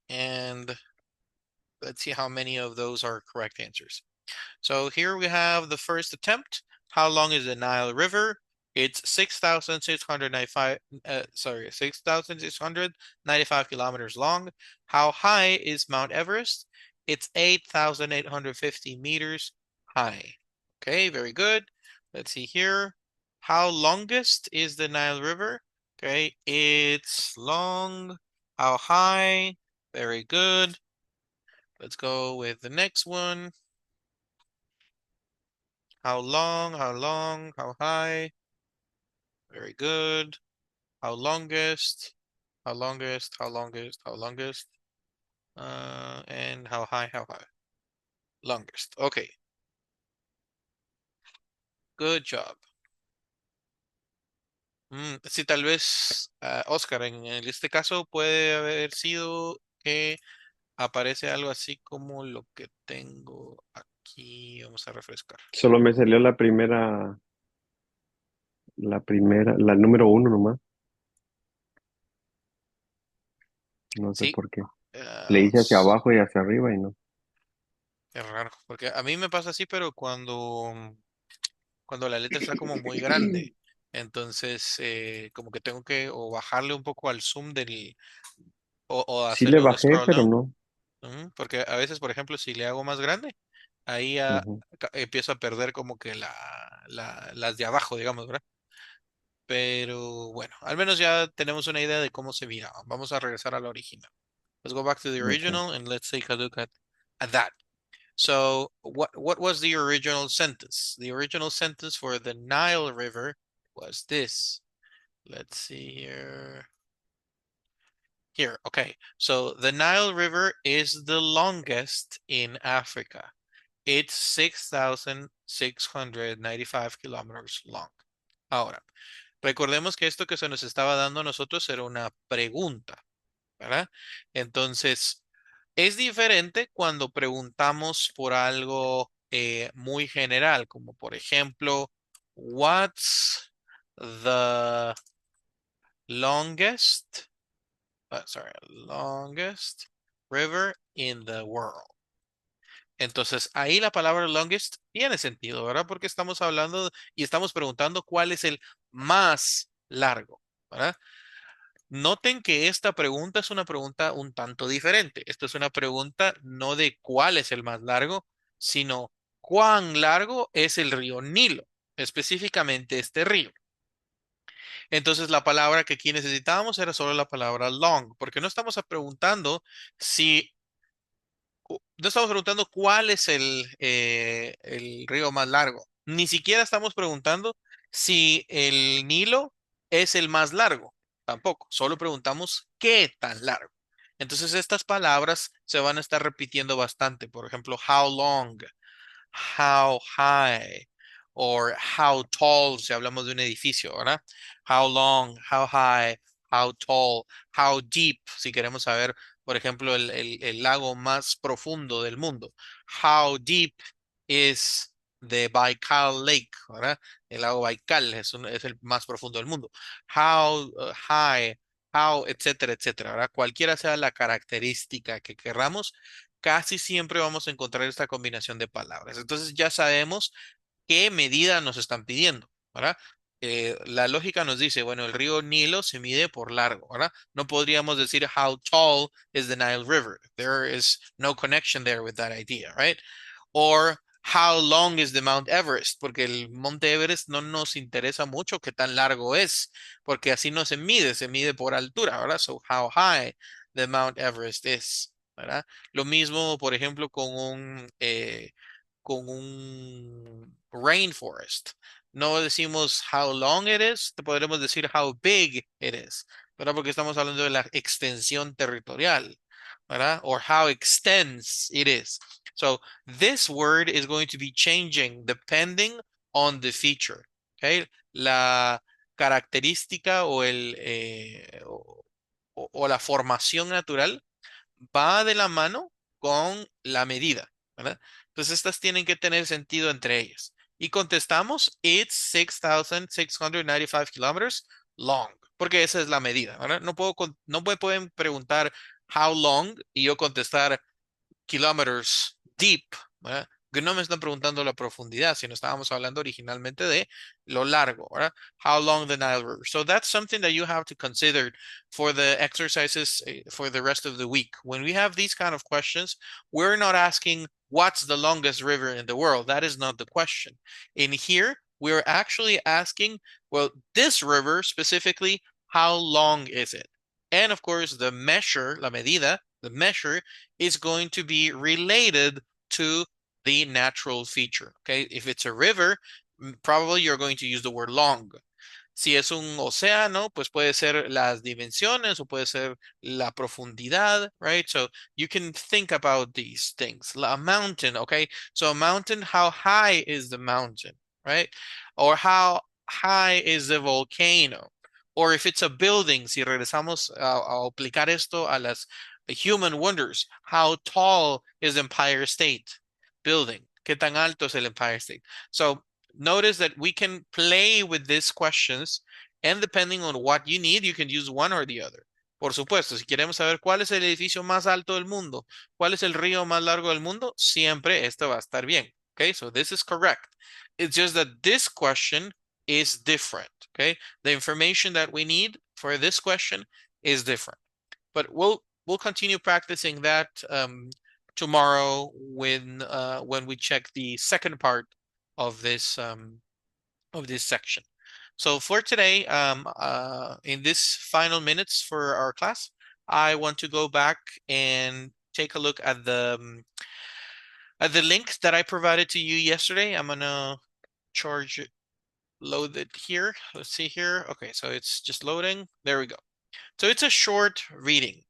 and let's see how many of those are correct answers. So here we have the first attempt. How long is the Nile River? It's 6,695, 6,695 kilometers long. How high is Mount Everest? It's 8,850 meters high. Okay, very good. Let's see here. How longest is the Nile River? Okay, it's long. How high? Very good. Let's go with the next one. How long, how high? Very good. How longest, how longest, how longest, how longest. And how high, longest. Okay, good job. Sí, tal vez, Oscar, en este caso puede haber sido que aparece algo así como lo que tengo aquí. Vamos a refrescar. Solo me salió la número uno nomás. No sé Sí, por qué. Le hice hacia abajo y hacia arriba y no. es raro, porque a mí me pasa así, pero cuando la letra está como muy grande. Entonces, como que tengo que o bajarle un poco al zoom o Sí le hacerle un bajé, scroll pero down. no. Porque a veces, por ejemplo, si le hago más grande, ahí ya Ujú. empiezo a perder como que las de abajo, digamos, ¿verdad? Pero bueno, al menos ya tenemos una idea de cómo se mira. Vamos a regresar a la original. Let's go back to the Ok. original and let's take a look at that. So what was the original sentence? The original sentence for the Nile River was this. Let's see here. Here, okay. So the Nile River is the longest in Africa. It's 6,695 kilometers long. Ahora, recordemos que esto que se nos estaba dando a nosotros era una pregunta, ¿verdad? Entonces, es diferente cuando preguntamos por algo muy general, como por ejemplo, what's the longest, longest river in the world? Entonces, ahí la palabra longest tiene sentido, ¿verdad? Porque estamos hablando y estamos preguntando cuál es el más largo, ¿verdad? Noten que esta pregunta es una pregunta un tanto diferente. Esto es una pregunta no de cuál es el más largo, sino cuán largo es el río Nilo, específicamente este río. Entonces, la palabra que aquí necesitábamos era solo la palabra long, porque no estamos preguntando si no estamos preguntando cuál es el río más largo. Ni siquiera estamos preguntando si el Nilo es el más largo. Tampoco. Solo preguntamos qué tan largo. Entonces estas palabras se van a estar repitiendo bastante. Por ejemplo, how long, how high, or how tall, si hablamos de un edificio, ¿verdad? How long, how high, how tall, how deep, si queremos saber, por ejemplo, el lago más profundo del mundo. How deep is the Baikal Lake, ¿verdad? El lago Baikal es el más profundo del mundo. How high, how, etcétera, etcétera, ¿verdad? Cualquiera sea la característica que querramos, casi siempre vamos a encontrar esta combinación de palabras. Entonces ya sabemos qué medida nos están pidiendo, ¿verdad? La lógica nos dice, bueno, el río Nilo se mide por largo, ¿verdad? No podríamos decir how tall is the Nile River. There is no connection there with that idea, right? Or how long is the Mount Everest, porque el Monte Everest no nos interesa mucho qué tan largo es, porque así no se mide por altura, ¿verdad? So how high the Mount Everest is, ¿verdad? Lo mismo, por ejemplo, con un rainforest. No decimos how long it is, te podremos decir how big it is, ¿verdad? Porque estamos hablando de la extensión territorial, ¿verdad? Or how extense it is. So this word is going to be changing depending on the feature, okay? La característica o la formación natural va de la mano con la medida, ¿verdad? Entonces estas tienen que tener sentido entre ellas. Y contestamos, it's 6,695 kilometers long, porque esa es la medida, ¿verdad? No me pueden preguntar how long y yo contestar kilometers deep, ¿verdad? Que no me están preguntando la profundidad, sino estábamos hablando originalmente de lo largo, ¿verdad? How long the Nile River. So that's something that you have to consider for the exercises for the rest of the week. When we have these kind of questions, we're not asking what's the longest river in the world. That is not the question. In here, we're actually asking, well, this river specifically, how long is it? And of course, the measure, la medida, the measure is going to be related to the natural feature, okay? If it's a river, probably you're going to use the word long. Si es un océano, pues puede ser las dimensiones o puede ser la profundidad, right? So you can think about these things. A mountain, okay? So a mountain, how high is the mountain, right? Or how high is the volcano? Or if it's a building, si regresamos a aplicar esto a las human wonders, how tall is Empire State Building? ¿Qué tan alto es el Empire State? So notice that we can play with these questions, and depending on what you need, you can use one or the other. Por supuesto, si queremos saber cuál es el edificio más alto del mundo, cuál es el río más largo del mundo, siempre esto va a estar bien. Okay, so this is correct. It's just that this question is different. Okay, the information that we need for this question is different. But we'll continue practicing that tomorrow when we check the second part of this section. So for today, in this final minutes for our class, I want to go back and take a look at the link that I provided to you yesterday. I'm gonna load it here. Let's see here. Okay, so it's just loading. There we go. So it's a short reading.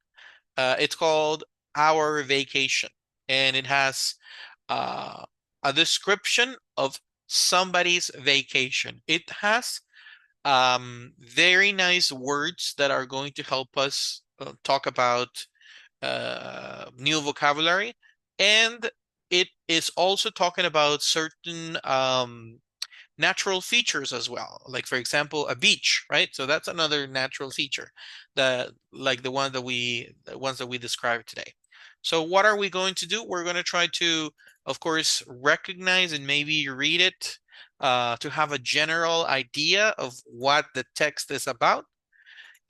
It's called Our Vacation, and it has a description of somebody's vacation. It has very nice words that are going to help us talk about new vocabulary, and it is also talking about certain natural features as well. Like for example, a beach, right? So that's another natural feature like the ones that we described today. So what are we going to do? We're going to try to, of course, recognize and maybe read it to have a general idea of what the text is about.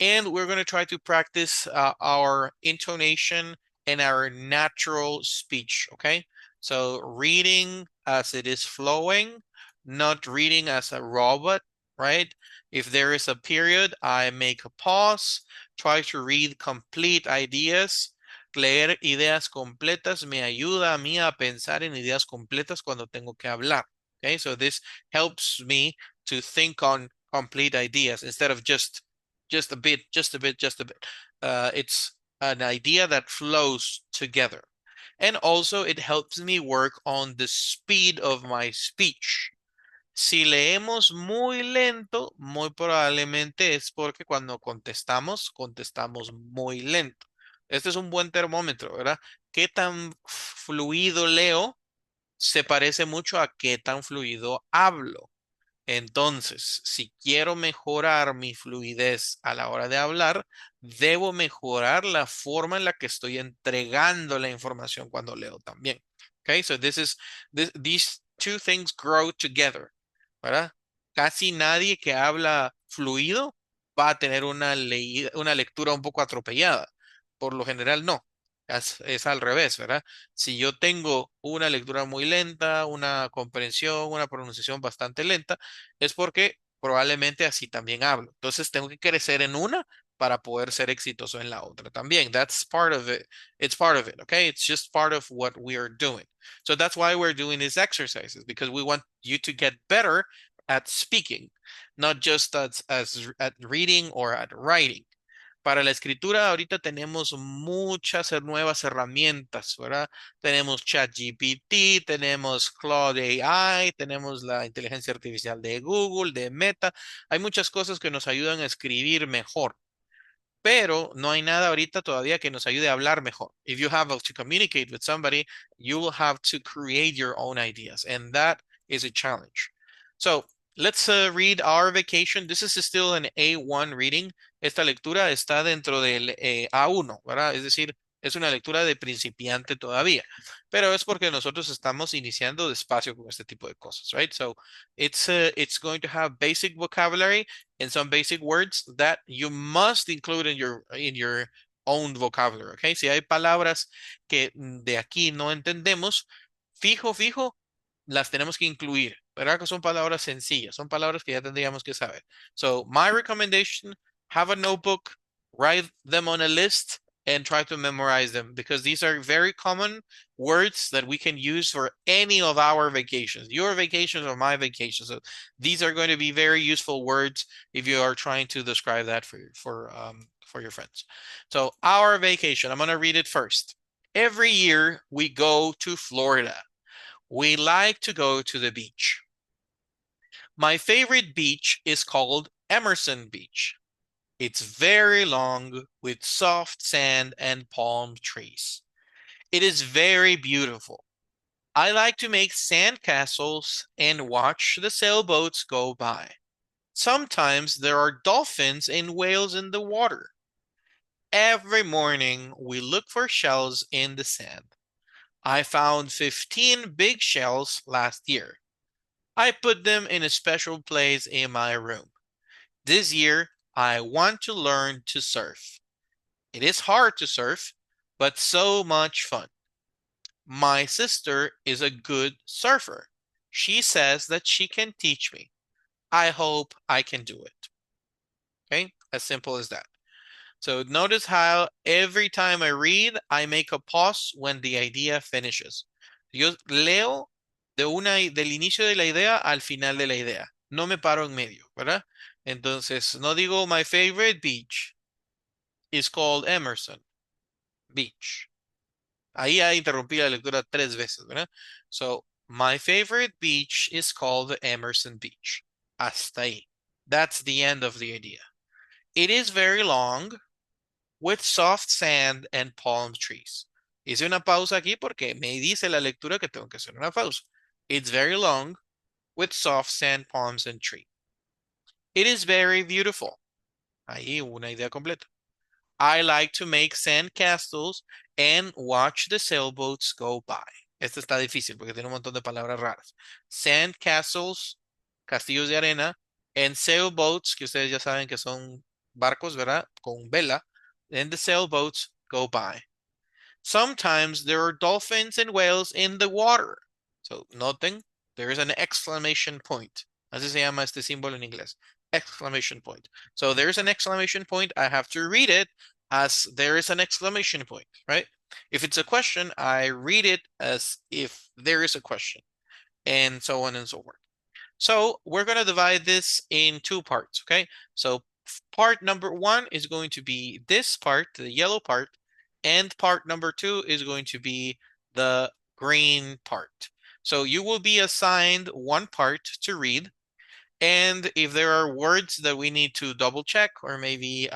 And we're going to try to practice our intonation and our natural speech, okay? So reading as it is flowing, not reading as a robot, right? If there is a period, I make a pause, try to read complete ideas. Leer ideas completas me ayuda a mí a pensar en ideas completas cuando tengo que hablar. Okay, so this helps me to think on complete ideas instead of just a bit. It's an idea that flows together. And also it helps me work on the speed of my speech. Si leemos muy lento, muy probablemente es porque cuando contestamos muy lento. Este es un buen termómetro, ¿verdad? ¿Qué tan fluido leo? Se parece mucho a qué tan fluido hablo. Entonces, si quiero mejorar mi fluidez a la hora de hablar, debo mejorar la forma en la que estoy entregando la información cuando leo también. Okay, so these two things grow together, ¿verdad? Casi nadie que habla fluido va a tener una lectura un poco atropellada. Por lo general, no. Es al revés, ¿verdad? Si yo tengo una lectura muy lenta, una comprensión, una pronunciación bastante lenta, es porque probablemente así también hablo. Entonces tengo que crecer en una para poder ser exitoso en la otra también. That's part of it. It's part of it, okay? It's just part of what we are doing. So that's why we're doing these exercises, because we want you to get better at speaking, not just at reading or at writing. Para la escritura ahorita tenemos muchas nuevas herramientas, ¿verdad? Tenemos ChatGPT, tenemos Claude AI, tenemos la inteligencia artificial de Google, de Meta. Hay muchas cosas que nos ayudan a escribir mejor, pero no hay nada ahorita todavía que nos ayude a hablar mejor. If you have to communicate with somebody, you will have to create your own ideas, and that is a challenge. So let's read our vacation. This is still an A1 reading. Esta lectura está dentro del A1, ¿verdad? Es decir, es una lectura de principiante todavía, pero es porque nosotros estamos iniciando despacio con este tipo de cosas, right? So it's going to have basic vocabulary and some basic words that you must include in your own vocabulary, okay? Si hay palabras que de aquí no entendemos, fijo, las tenemos que incluir, ¿verdad? Que son palabras sencillas, son palabras que ya tendríamos que saber. So my recommendation, have a notebook, write them on a list, and try to memorize them because these are very common words that we can use for any of our vacations, your vacations or my vacations. So these are going to be very useful words if you are trying to describe that for your friends. So our vacation, I'm going to read it first. Every year we go to Florida. We like to go to the beach. My favorite beach is called Emerson Beach. It's very long with soft sand and palm trees. It is very beautiful. I like to make sand castles and watch the sailboats go by. Sometimes there are dolphins and whales in the water. Every morning we look for shells in the sand. I found 15 big shells last year. I put them in a special place in my room. This year, I want to learn to surf. It is hard to surf, but so much fun. My sister is a good surfer. She says that she can teach me. I hope I can do it. Okay, as simple as that. So notice how every time I read, I make a pause when the idea finishes. Yo leo del inicio de la idea al final de la idea. No me paro en medio, ¿verdad? Entonces, no digo my favorite beach is called Emerson Beach. Ahí ya interrumpí la lectura 3 veces, ¿verdad? So, my favorite beach is called Emerson Beach. Hasta ahí. That's the end of the idea. It is very long with soft sand and palm trees. Hice una pausa aquí porque me dice la lectura que tengo que hacer una pausa. It's very long with soft sand, palms, and tree. It is very beautiful. Ahí una idea completa. I like to make sand castles and watch the sailboats go by. Esta está difícil porque tiene un montón de palabras raras. Sand castles, castillos de arena, and sailboats, que ustedes ya saben que son barcos, ¿verdad? Con vela. And the sailboats go by. Sometimes there are dolphins and whales in the water. So, noten, there is an exclamation point. Así se llama este símbolo en inglés. Exclamation point. So there's an exclamation point. I have to read it as there is an exclamation point, right? If it's a question, I read it as if there is a question, and so on and so forth. So we're going to divide this in 2 parts, okay? So part number 1 is going to be this part, the yellow part, and part number 2 is going to be the green part. So you will be assigned 1 part to read. And if there are words that we need to double check or maybe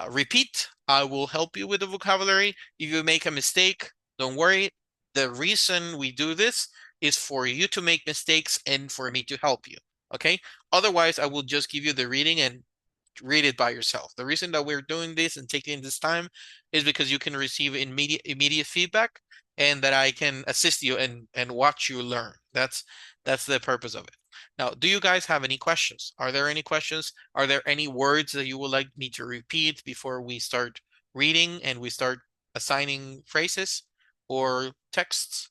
repeat, I will help you with the vocabulary. If you make a mistake, don't worry. The reason we do this is for you to make mistakes and for me to help you, okay? Otherwise, I will just give you the reading and read it by yourself. The reason that we're doing this and taking this time is because you can receive immediate feedback and that I can assist you and watch you learn. That's the purpose of it. Now, do you guys have any questions? Are there any questions? Are there any words that you would like me to repeat before we start reading and we start assigning phrases or texts?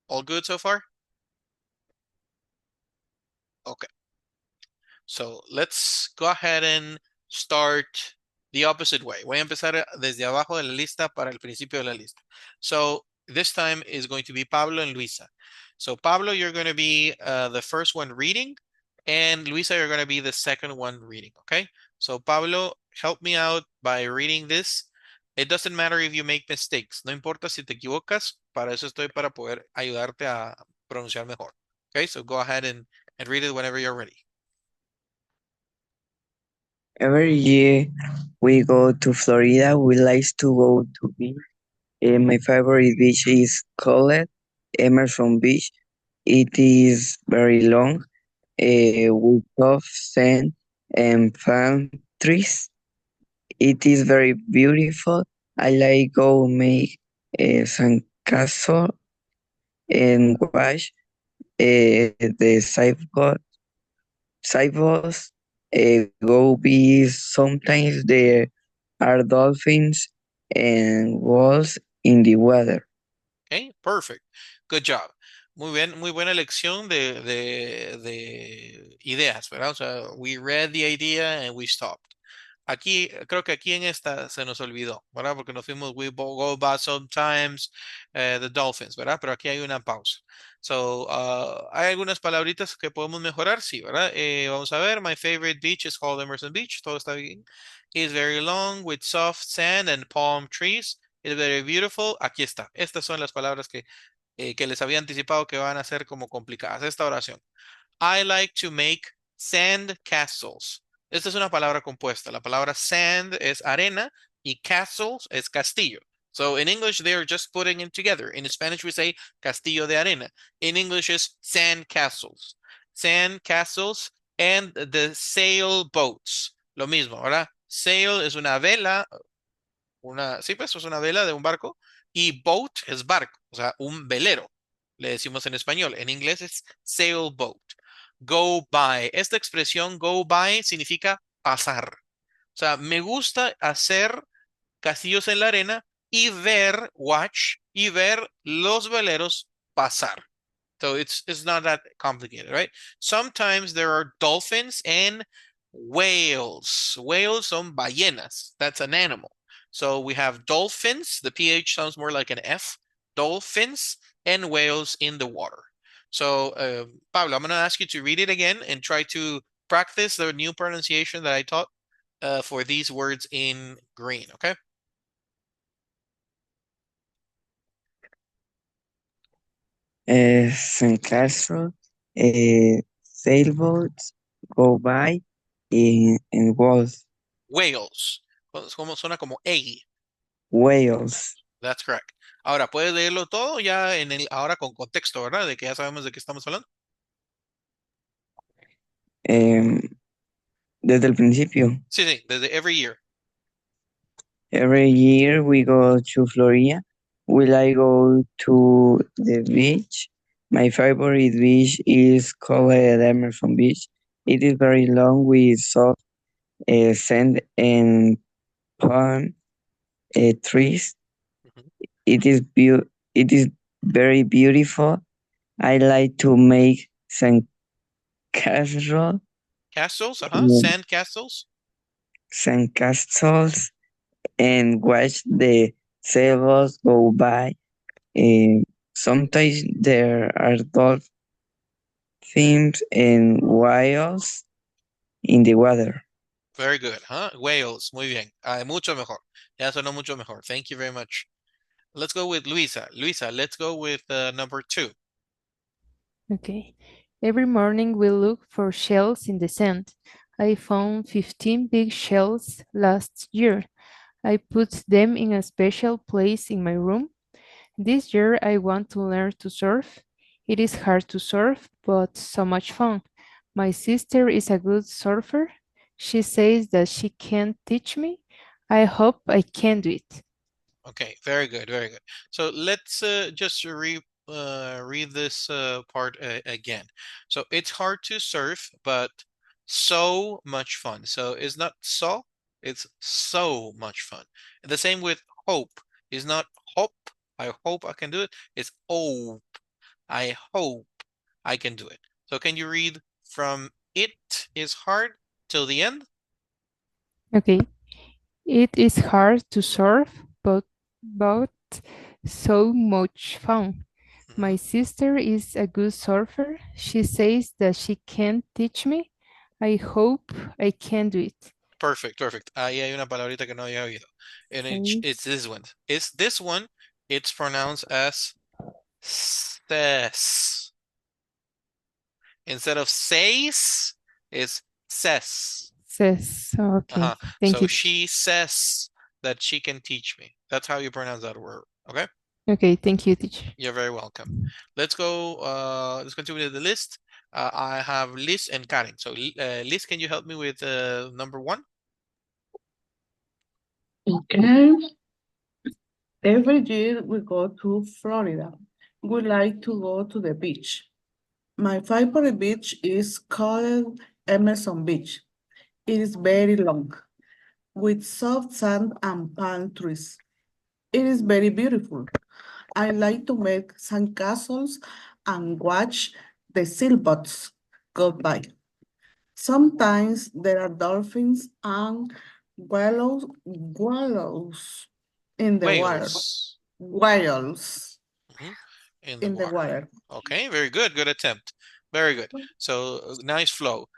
All good so far? Okay. So let's go ahead and start the opposite way. Voy a empezar desde abajo de la lista para el principio de la lista. So this time is going to be Pablo and Luisa. So Pablo, you're going to be the first one reading, and Luisa, you're going to be the second one reading, okay? So Pablo, help me out by reading this. It doesn't matter if you make mistakes. No importa si te equivocas, para eso estoy, para poder ayudarte a pronunciar mejor. Okay, so go ahead and read it whenever you're ready. Every year we go to Florida. We like to go to beach. My favorite beach is called Emerson Beach. It is very long, with soft sand and palm trees. It is very beautiful. I like go make sandcastle and watch the sidewalks. Go be sometimes there are dolphins and whales in the water. Okay, perfect. Good job. Muy bien, muy buena lección de ideas, ¿verdad? O sea, we read the idea and we stopped. Aquí, creo que aquí en esta se nos olvidó, ¿verdad? Porque nos fuimos, go by sometimes, the dolphins, ¿verdad? Pero aquí hay una pausa. So, ¿hay algunas palabritas que podemos mejorar? Sí, ¿verdad? Vamos a ver, my favorite beach is called Emerson Beach. Todo está bien. It's very long with soft sand and palm trees. It's very beautiful. Aquí está. Estas son las palabras que les había anticipado que van a ser como complicadas. Esta oración. I like to make sand castles. Esta es una palabra compuesta. La palabra sand es arena y castles es castillo. So in English, they're just putting it together. In Spanish, we say castillo de arena. In English, is sand castles. Sand castles and the sailboats. Lo mismo, ¿verdad? Sail es una vela, sí, pues es una vela de un barco y boat es barco, o sea, un velero. Le decimos en español. En inglés es sailboat. Go by. Esta expresión go by significa pasar. O sea, me gusta hacer castillos en la arena y ver, watch, y ver los veleros pasar. So it's not that complicated, right? Sometimes there are dolphins and whales. Whales son ballenas. That's an animal. So we have dolphins. The PH sounds more like an F. Dolphins and whales in the water. So, Pablo, I'm going to ask you to read it again and try to practice the new pronunciation that I taught for these words in green, okay? Sandcastle, sailboats go by in walls, Whales. Como suena como A. whales. That's correct. Ahora, ¿puedes leerlo todo ya ahora con contexto, ¿verdad? De que ya sabemos de qué estamos hablando. Em, Desde el principio. Sí, sí, desde every year. Every year we go to Florida. Will I go to the beach? My favorite beach is called Emerson Beach. It is very long with soft sand and palm trees. Mhm. It is very beautiful. I like to make sand castle, Castles, mm, sand castles. sand castles, and watch the sailboats go by. Sometimes there are dolphins and whales in the water. Very good, Whales, muy bien. Mucho mejor. Ya sonó mucho mejor. Thank you very much. Let's go with Luisa. Luisa, let's go with number 2. Okay. Every morning we look for shells in the sand. I found 15 big shells last year. I put them in a special place in my room. This year I want to learn to surf. It is hard to surf, but so much fun. My sister is a good surfer. She says that she can teach me. I hope I can do it. Okay, very good, very good. So let's just read this part again. So it's hard to surf, but so much fun. So it's not so, it's so much fun. And the same with hope. It's not hope, I hope I can do it. It's hope, I hope I can do it. So can you read from it is hard till the end? Okay. It is hard to surf, but so much fun. My Mhm. sister is a good surfer. She says that she can teach me. I hope I can do it. Perfect, perfect. Ahí hay una palabrita que no había oído. And Okay. it's this one. It's this one. It's pronounced as says. Instead of says, it's says. Says, okay. Thank So you. she says that she can teach me. That's how you pronounce that word. Okay, Okay, thank you, teacher. you're very welcome. Let's continue with the list. I have Liz and Karen. So Liz, can you help me with number 1? Okay. Every year we go to Florida. We like to go to the beach. My favorite beach is called Emerson Beach. It is very long, with soft sand and palm trees. It is very beautiful. I like to make sandcastles and watch the sailboats go by. Sometimes there are dolphins and whales in the water. Whales. Whales In the in the water. water. Okay, very good. Good attempt. Very good. So nice flow.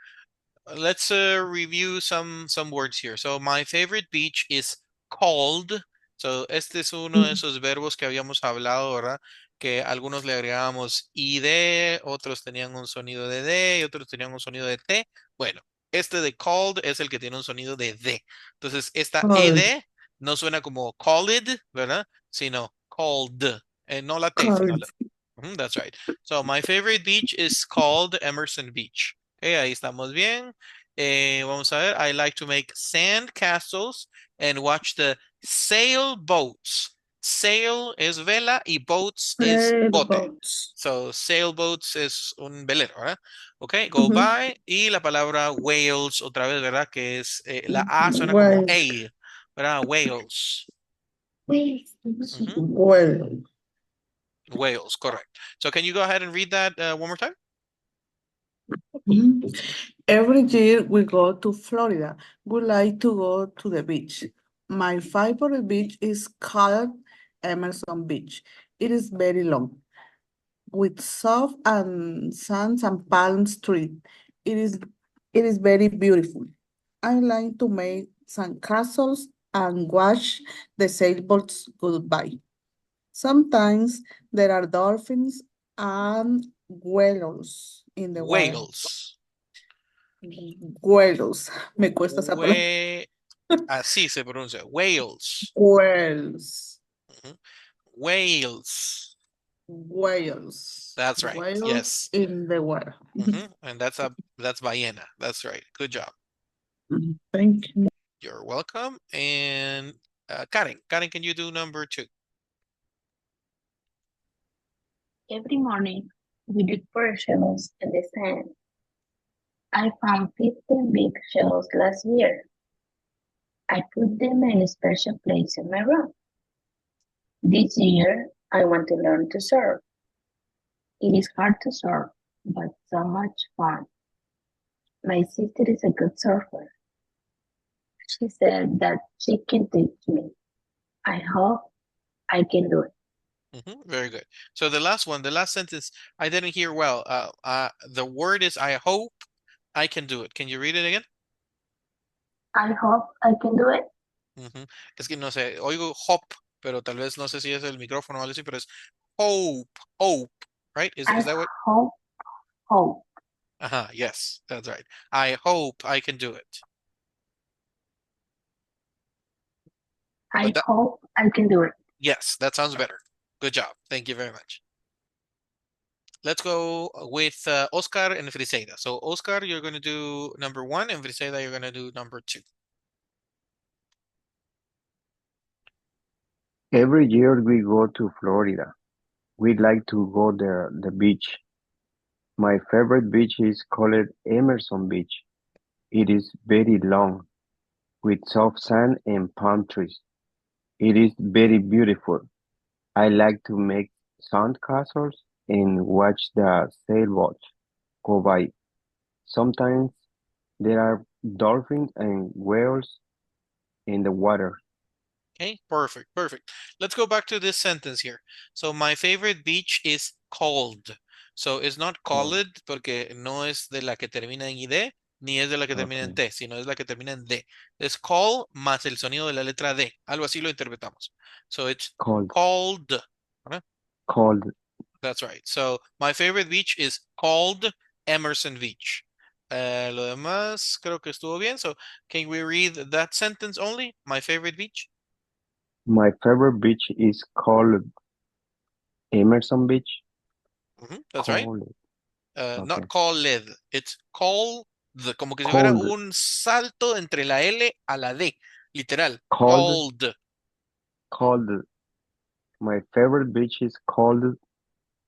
Let's review some words here. So my favorite beach is called. So este es uno de esos verbos que habíamos hablado, ¿verdad? Que algunos le agregábamos id, otros tenían un sonido de d y otros tenían un sonido de t. Bueno, este de called es el que tiene un sonido de d. Entonces, esta Called. ed no suena como called, ¿verdad? Sino called. No la t, sino la. That's right. So my favorite beach is called Emerson Beach. Okay, ahí estamos bien. Vamos a ver. I like to make sand castles and watch the sailboats. Sail es vela y boats es bote. Sailboats. So sailboats es un velero, ¿verdad? Ok, go by. Y la palabra whales otra vez, ¿verdad? Que es la A suena como Whales. A, ¿verdad? Whales. Wait. Well, Whales, correct. So can you go ahead and read that one more time? every year we go to Florida. We like to go to the beach. My favorite beach is called Emerson Beach. It is very long, with soft and sands and palm trees. It is very beautiful. I like to make sandcastles and watch the sailboats go by. Sometimes there are dolphins and whales in the water. Whales. Whales. Me cuesta esa palabra. Así se pronuncia. Whales. Whales. Whales. Whales. That's right. Whales Yes. in the water. And that's ballena. That's right. Good job. Thank you. You're welcome. And Karen, can you do number 2? Every morning, we look for shells in the sand. I found 15 big shells last year. I put them in a special place in my room. This year, I want to learn to surf. It is hard to surf, but so much fun. My sister is a good surfer. She said that she can teach me. I hope I can do it. Very good. So the last sentence, I didn't hear well. The word is I hope I can do it. Can you read it again? I hope I can do it. Es que no sé, oigo hop, pero tal vez no sé si es el micrófono o algo así, pero es hope, right? Is that what? Hope. Yes, that's right. I hope I can do it. I hope I can do it. Yes, that sounds better. Good job. Thank you very much. Let's go with Oscar and Friseida. So Oscar, you're going to do number 1, and Friseida, you're going to do number 2. Every year we go to Florida. We like to go the beach. My favorite beach is called Emerson Beach. It is very long, with soft sand and palm trees. It is very beautiful. I like to make sandcastles and watch the sailboats go by. Sometimes there are dolphins and whales in the water. Okay, perfect. Let's go back to this sentence here. So my favorite beach is called. So it's not called porque no es de la que termina en id, ni es de la que termina en t, sino es la que termina en d. Es call más el sonido de la letra d. Algo así lo interpretamos. So it's called. ¿Verdad? Called. That's right. So my favorite beach is called Emerson Beach. Lo demás creo que estuvo bien. So can we read that sentence only? My favorite beach? My favorite beach is called Emerson Beach. That's right. Called. Not Okay. called, it's called, como que si fuera Called. un salto entre la L a la D, literal. Called. Called. Called. My favorite beach is called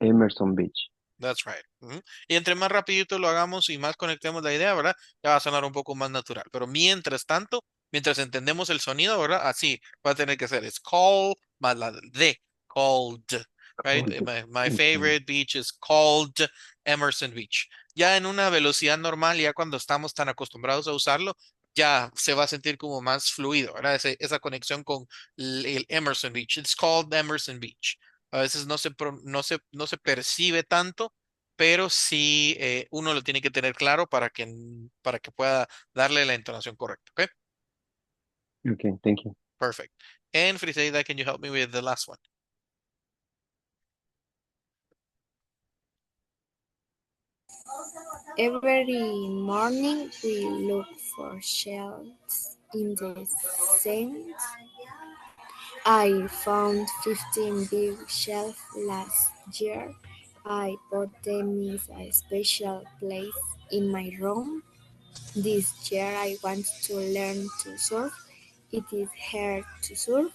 Emerson Beach. That's right. Y entre más rapidito lo hagamos y más conectemos la idea, ¿verdad? Ya va a sonar un poco más natural. Pero mientras tanto, mientras entendemos el sonido, ¿verdad? Así va a tener que ser. It's called más la D. Called. Right? Called. My Okay. favorite beach is called Emerson Beach. Ya en una velocidad normal, ya cuando estamos tan acostumbrados a usarlo, ya se va a sentir como más fluido, ¿verdad? Esa conexión con el Emerson Beach. It's called Emerson Beach. A veces no se percibe tanto, pero sí uno lo tiene que tener claro para que pueda darle la entonación correcta. ¿Ok? Okay. Thank you. Perfect. And Friseida, can you help me with the last one? Every morning we look for shells in the sand. I found 15 big shells last year. I put them in a special place in my room. This year I want to learn to surf. It is hard to surf,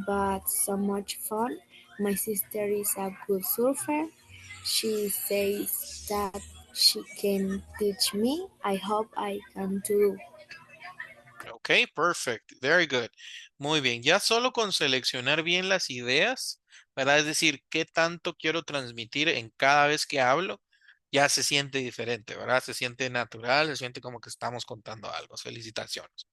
but so much fun. My sister is a good surfer. She says that she can teach me. I hope I can too. Ok, perfect. Very good. Muy bien. Ya solo con seleccionar bien las ideas, ¿verdad? Es decir, qué tanto quiero transmitir en cada vez que hablo, ya se siente diferente, ¿verdad? Se siente natural, se siente como que estamos contando algo. Felicitaciones.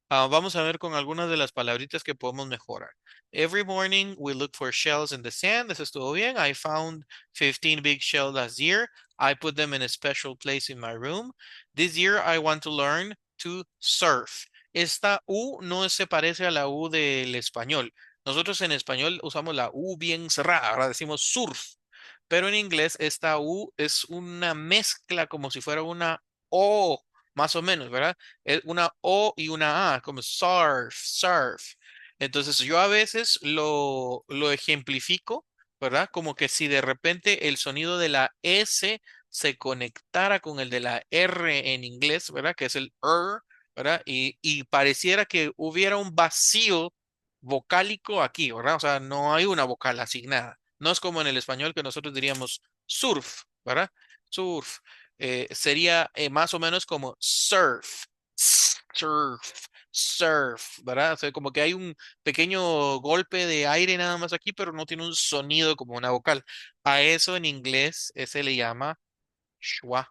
Vamos a ver con algunas de las palabritas que podemos mejorar. Every morning we look for shells in the sand. Eso estuvo bien. I found 15 big shells last year. I put them in a special place in my room. This year I want to learn to surf. Esta U no se parece a la U del español. Nosotros en español usamos la U bien cerrada. Ahora decimos surf. Pero en inglés esta U es una mezcla como si fuera una O, más o menos, ¿verdad? Es una O y una A, como surf, surf. Entonces yo a veces lo ejemplifico, ¿verdad? Como que si de repente el sonido de la S se conectara con el de la R en inglés, ¿verdad? Que es el ¿verdad? Y pareciera que hubiera un vacío vocálico aquí, ¿verdad? O sea, no hay una vocal asignada. No es como en el español que nosotros diríamos surf, ¿verdad? Surf. Sería más o menos como surf, surf, surf, ¿verdad? O sea, como que hay un pequeño golpe de aire nada más aquí, pero no tiene un sonido como una vocal. A eso en inglés se le llama schwa.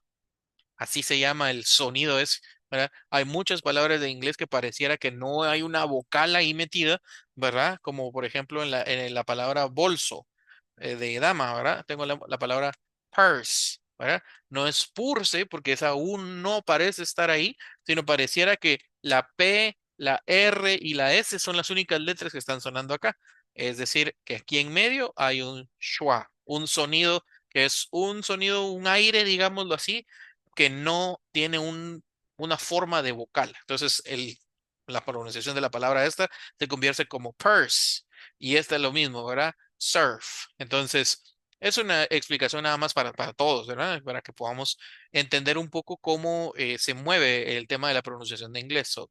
Así se llama el sonido es, ¿verdad? Hay muchas palabras de inglés que pareciera que no hay una vocal ahí metida, ¿verdad? Como por ejemplo en la palabra bolso de dama, ¿verdad? Tengo la palabra purse, ¿verdad? No es purse porque esa U no parece estar ahí, sino pareciera que la P, la R y la S son las únicas letras que están sonando acá. Es decir, que aquí en medio hay un schwa, un sonido que es un sonido, un aire, digámoslo así, que no tiene una forma de vocal. Entonces, la pronunciación de la palabra esta se convierte como purse. Y esta es lo mismo, ¿verdad? Surf. Entonces, es una explicación nada más para todos, ¿verdad? Para que podamos entender un poco cómo se mueve el tema de la pronunciación de inglés. So,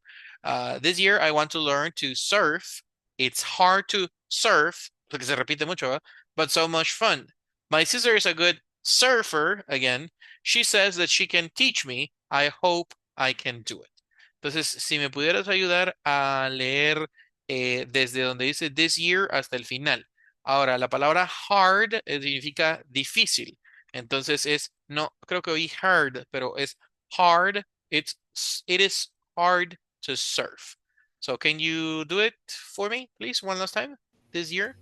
this year I want to learn to surf. It's hard to surf, porque se repite mucho, ¿verdad? But so much fun. My sister is a good surfer, again. She says that she can teach me. I hope I can do it. Entonces, si me pudieras ayudar a leer desde donde dice this year hasta el final. Ahora, la palabra hard significa difícil. Entonces no, creo que oí hard, pero es hard. It is hard to surf. So can you do it for me, please, one last time this year?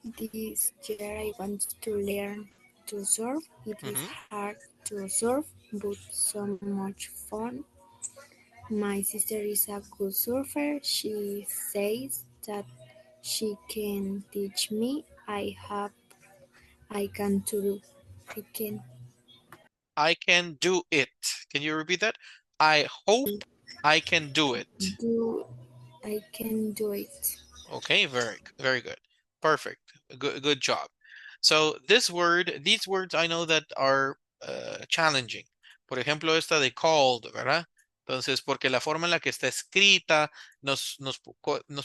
This year I want to learn to surf. It is Mhm. hard to surf, but so much fun. My sister is a good surfer. She says that she can teach me. I hope I can too. I can I can do it. Can you repeat that? I hope I can do it. do. I can do it. Okay, very good. Perfect. Good job. So these words I know that are challenging. Por ejemplo, esta de called, ¿verdad? Entonces, porque la forma en la que está escrita nos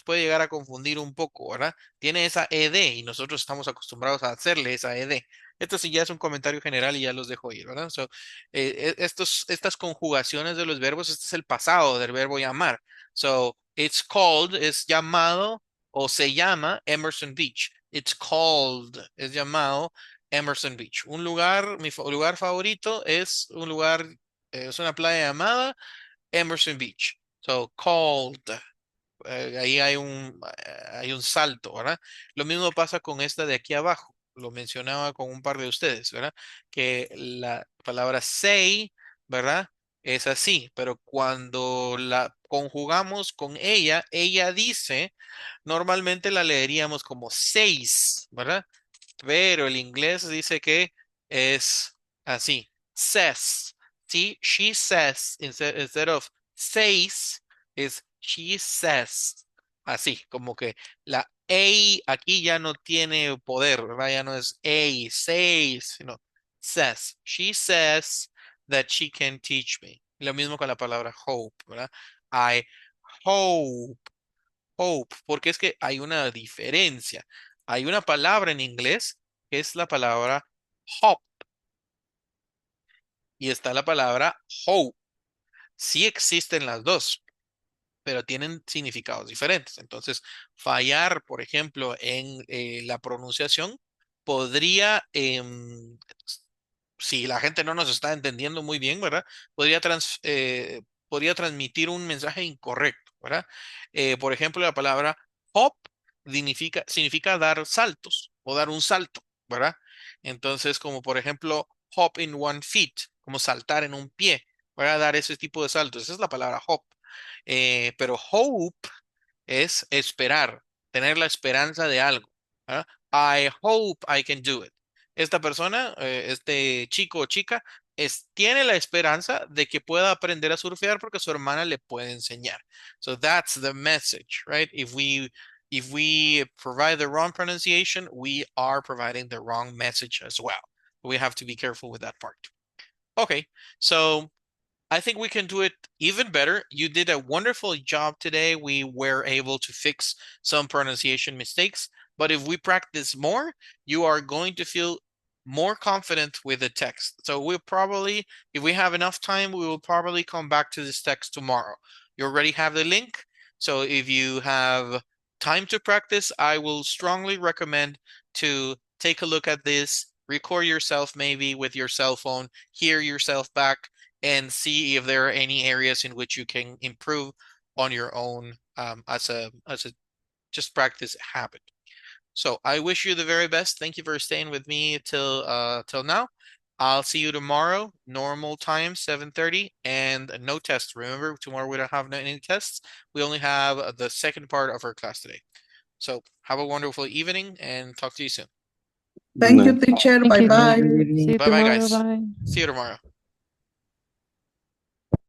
puede llegar a confundir un poco, ¿verdad? Tiene esa ed y nosotros estamos acostumbrados a hacerle esa ed. Esto sí ya es un comentario general y ya los dejo ir, ¿verdad? So, estas conjugaciones de los verbos, este es el pasado del verbo llamar. So, it's called, es llamado o se llama Emerson Beach. It's called, es llamado Emerson Beach. Un lugar, lugar favorito es un lugar, es una playa llamada Emerson Beach. So, called. Ahí hay un salto, ¿verdad? Lo mismo pasa con esta de aquí abajo. Lo mencionaba con un par de ustedes, ¿verdad? Que la palabra say, ¿verdad? Es así, pero cuando la conjugamos con ella dice, normalmente la leeríamos como seis, ¿verdad? Pero el inglés dice que es así, says. Sí, she says, instead of says, es she says. Así, como que la A aquí ya no tiene poder, ¿verdad? Ya no es A, says, sino says. She says that she can teach me. Lo mismo con la palabra hope, ¿verdad? I hope porque es que hay una diferencia. Hay una palabra en inglés que es la palabra hop y está la palabra hope. Sí existen las dos, pero tienen significados diferentes. Entonces, fallar, por ejemplo, en la pronunciación podría, si la gente no nos está entendiendo muy bien, ¿verdad? Podría transmitir un mensaje incorrecto, ¿verdad? Por ejemplo, la palabra hop significa dar saltos o dar un salto, ¿verdad? Entonces, como por ejemplo, hop in one feet, como saltar en un pie, ¿verdad? Dar ese tipo de saltos. Esa es la palabra hop. Pero hope es esperar, tener la esperanza de algo, ¿verdad? I hope I can do it. Esta persona, este chico o chica, tiene la esperanza de que pueda aprender a surfear porque su hermana le puede enseñar. So that's the message, right? If we provide the wrong pronunciation, we are providing the wrong message as well. We have to be careful with that part. Okay, so I think we can do it even better. You did a wonderful job today. We were able to fix some pronunciation mistakes, but if we practice more, you are going to feel more confident with the text. So we'll probably, if we have enough time, we will probably come back to this text tomorrow. You already have the link. So if you have time to practice, I will strongly recommend to take a look at this, record yourself maybe with your cell phone, hear yourself back, and see if there are any areas in which you can improve on your own as a just practice habit. So I wish you the very best. Thank you for staying with me till now. I'll see you tomorrow, normal time, 7:30, and no test. Remember, tomorrow we don't have any tests. We only have the second part of our class today. So have a wonderful evening and talk to you soon. Thank you, Nice. teacher. Thank you, Bye-bye. teacher. See you Bye bye, tomorrow. guys. Bye. See you tomorrow.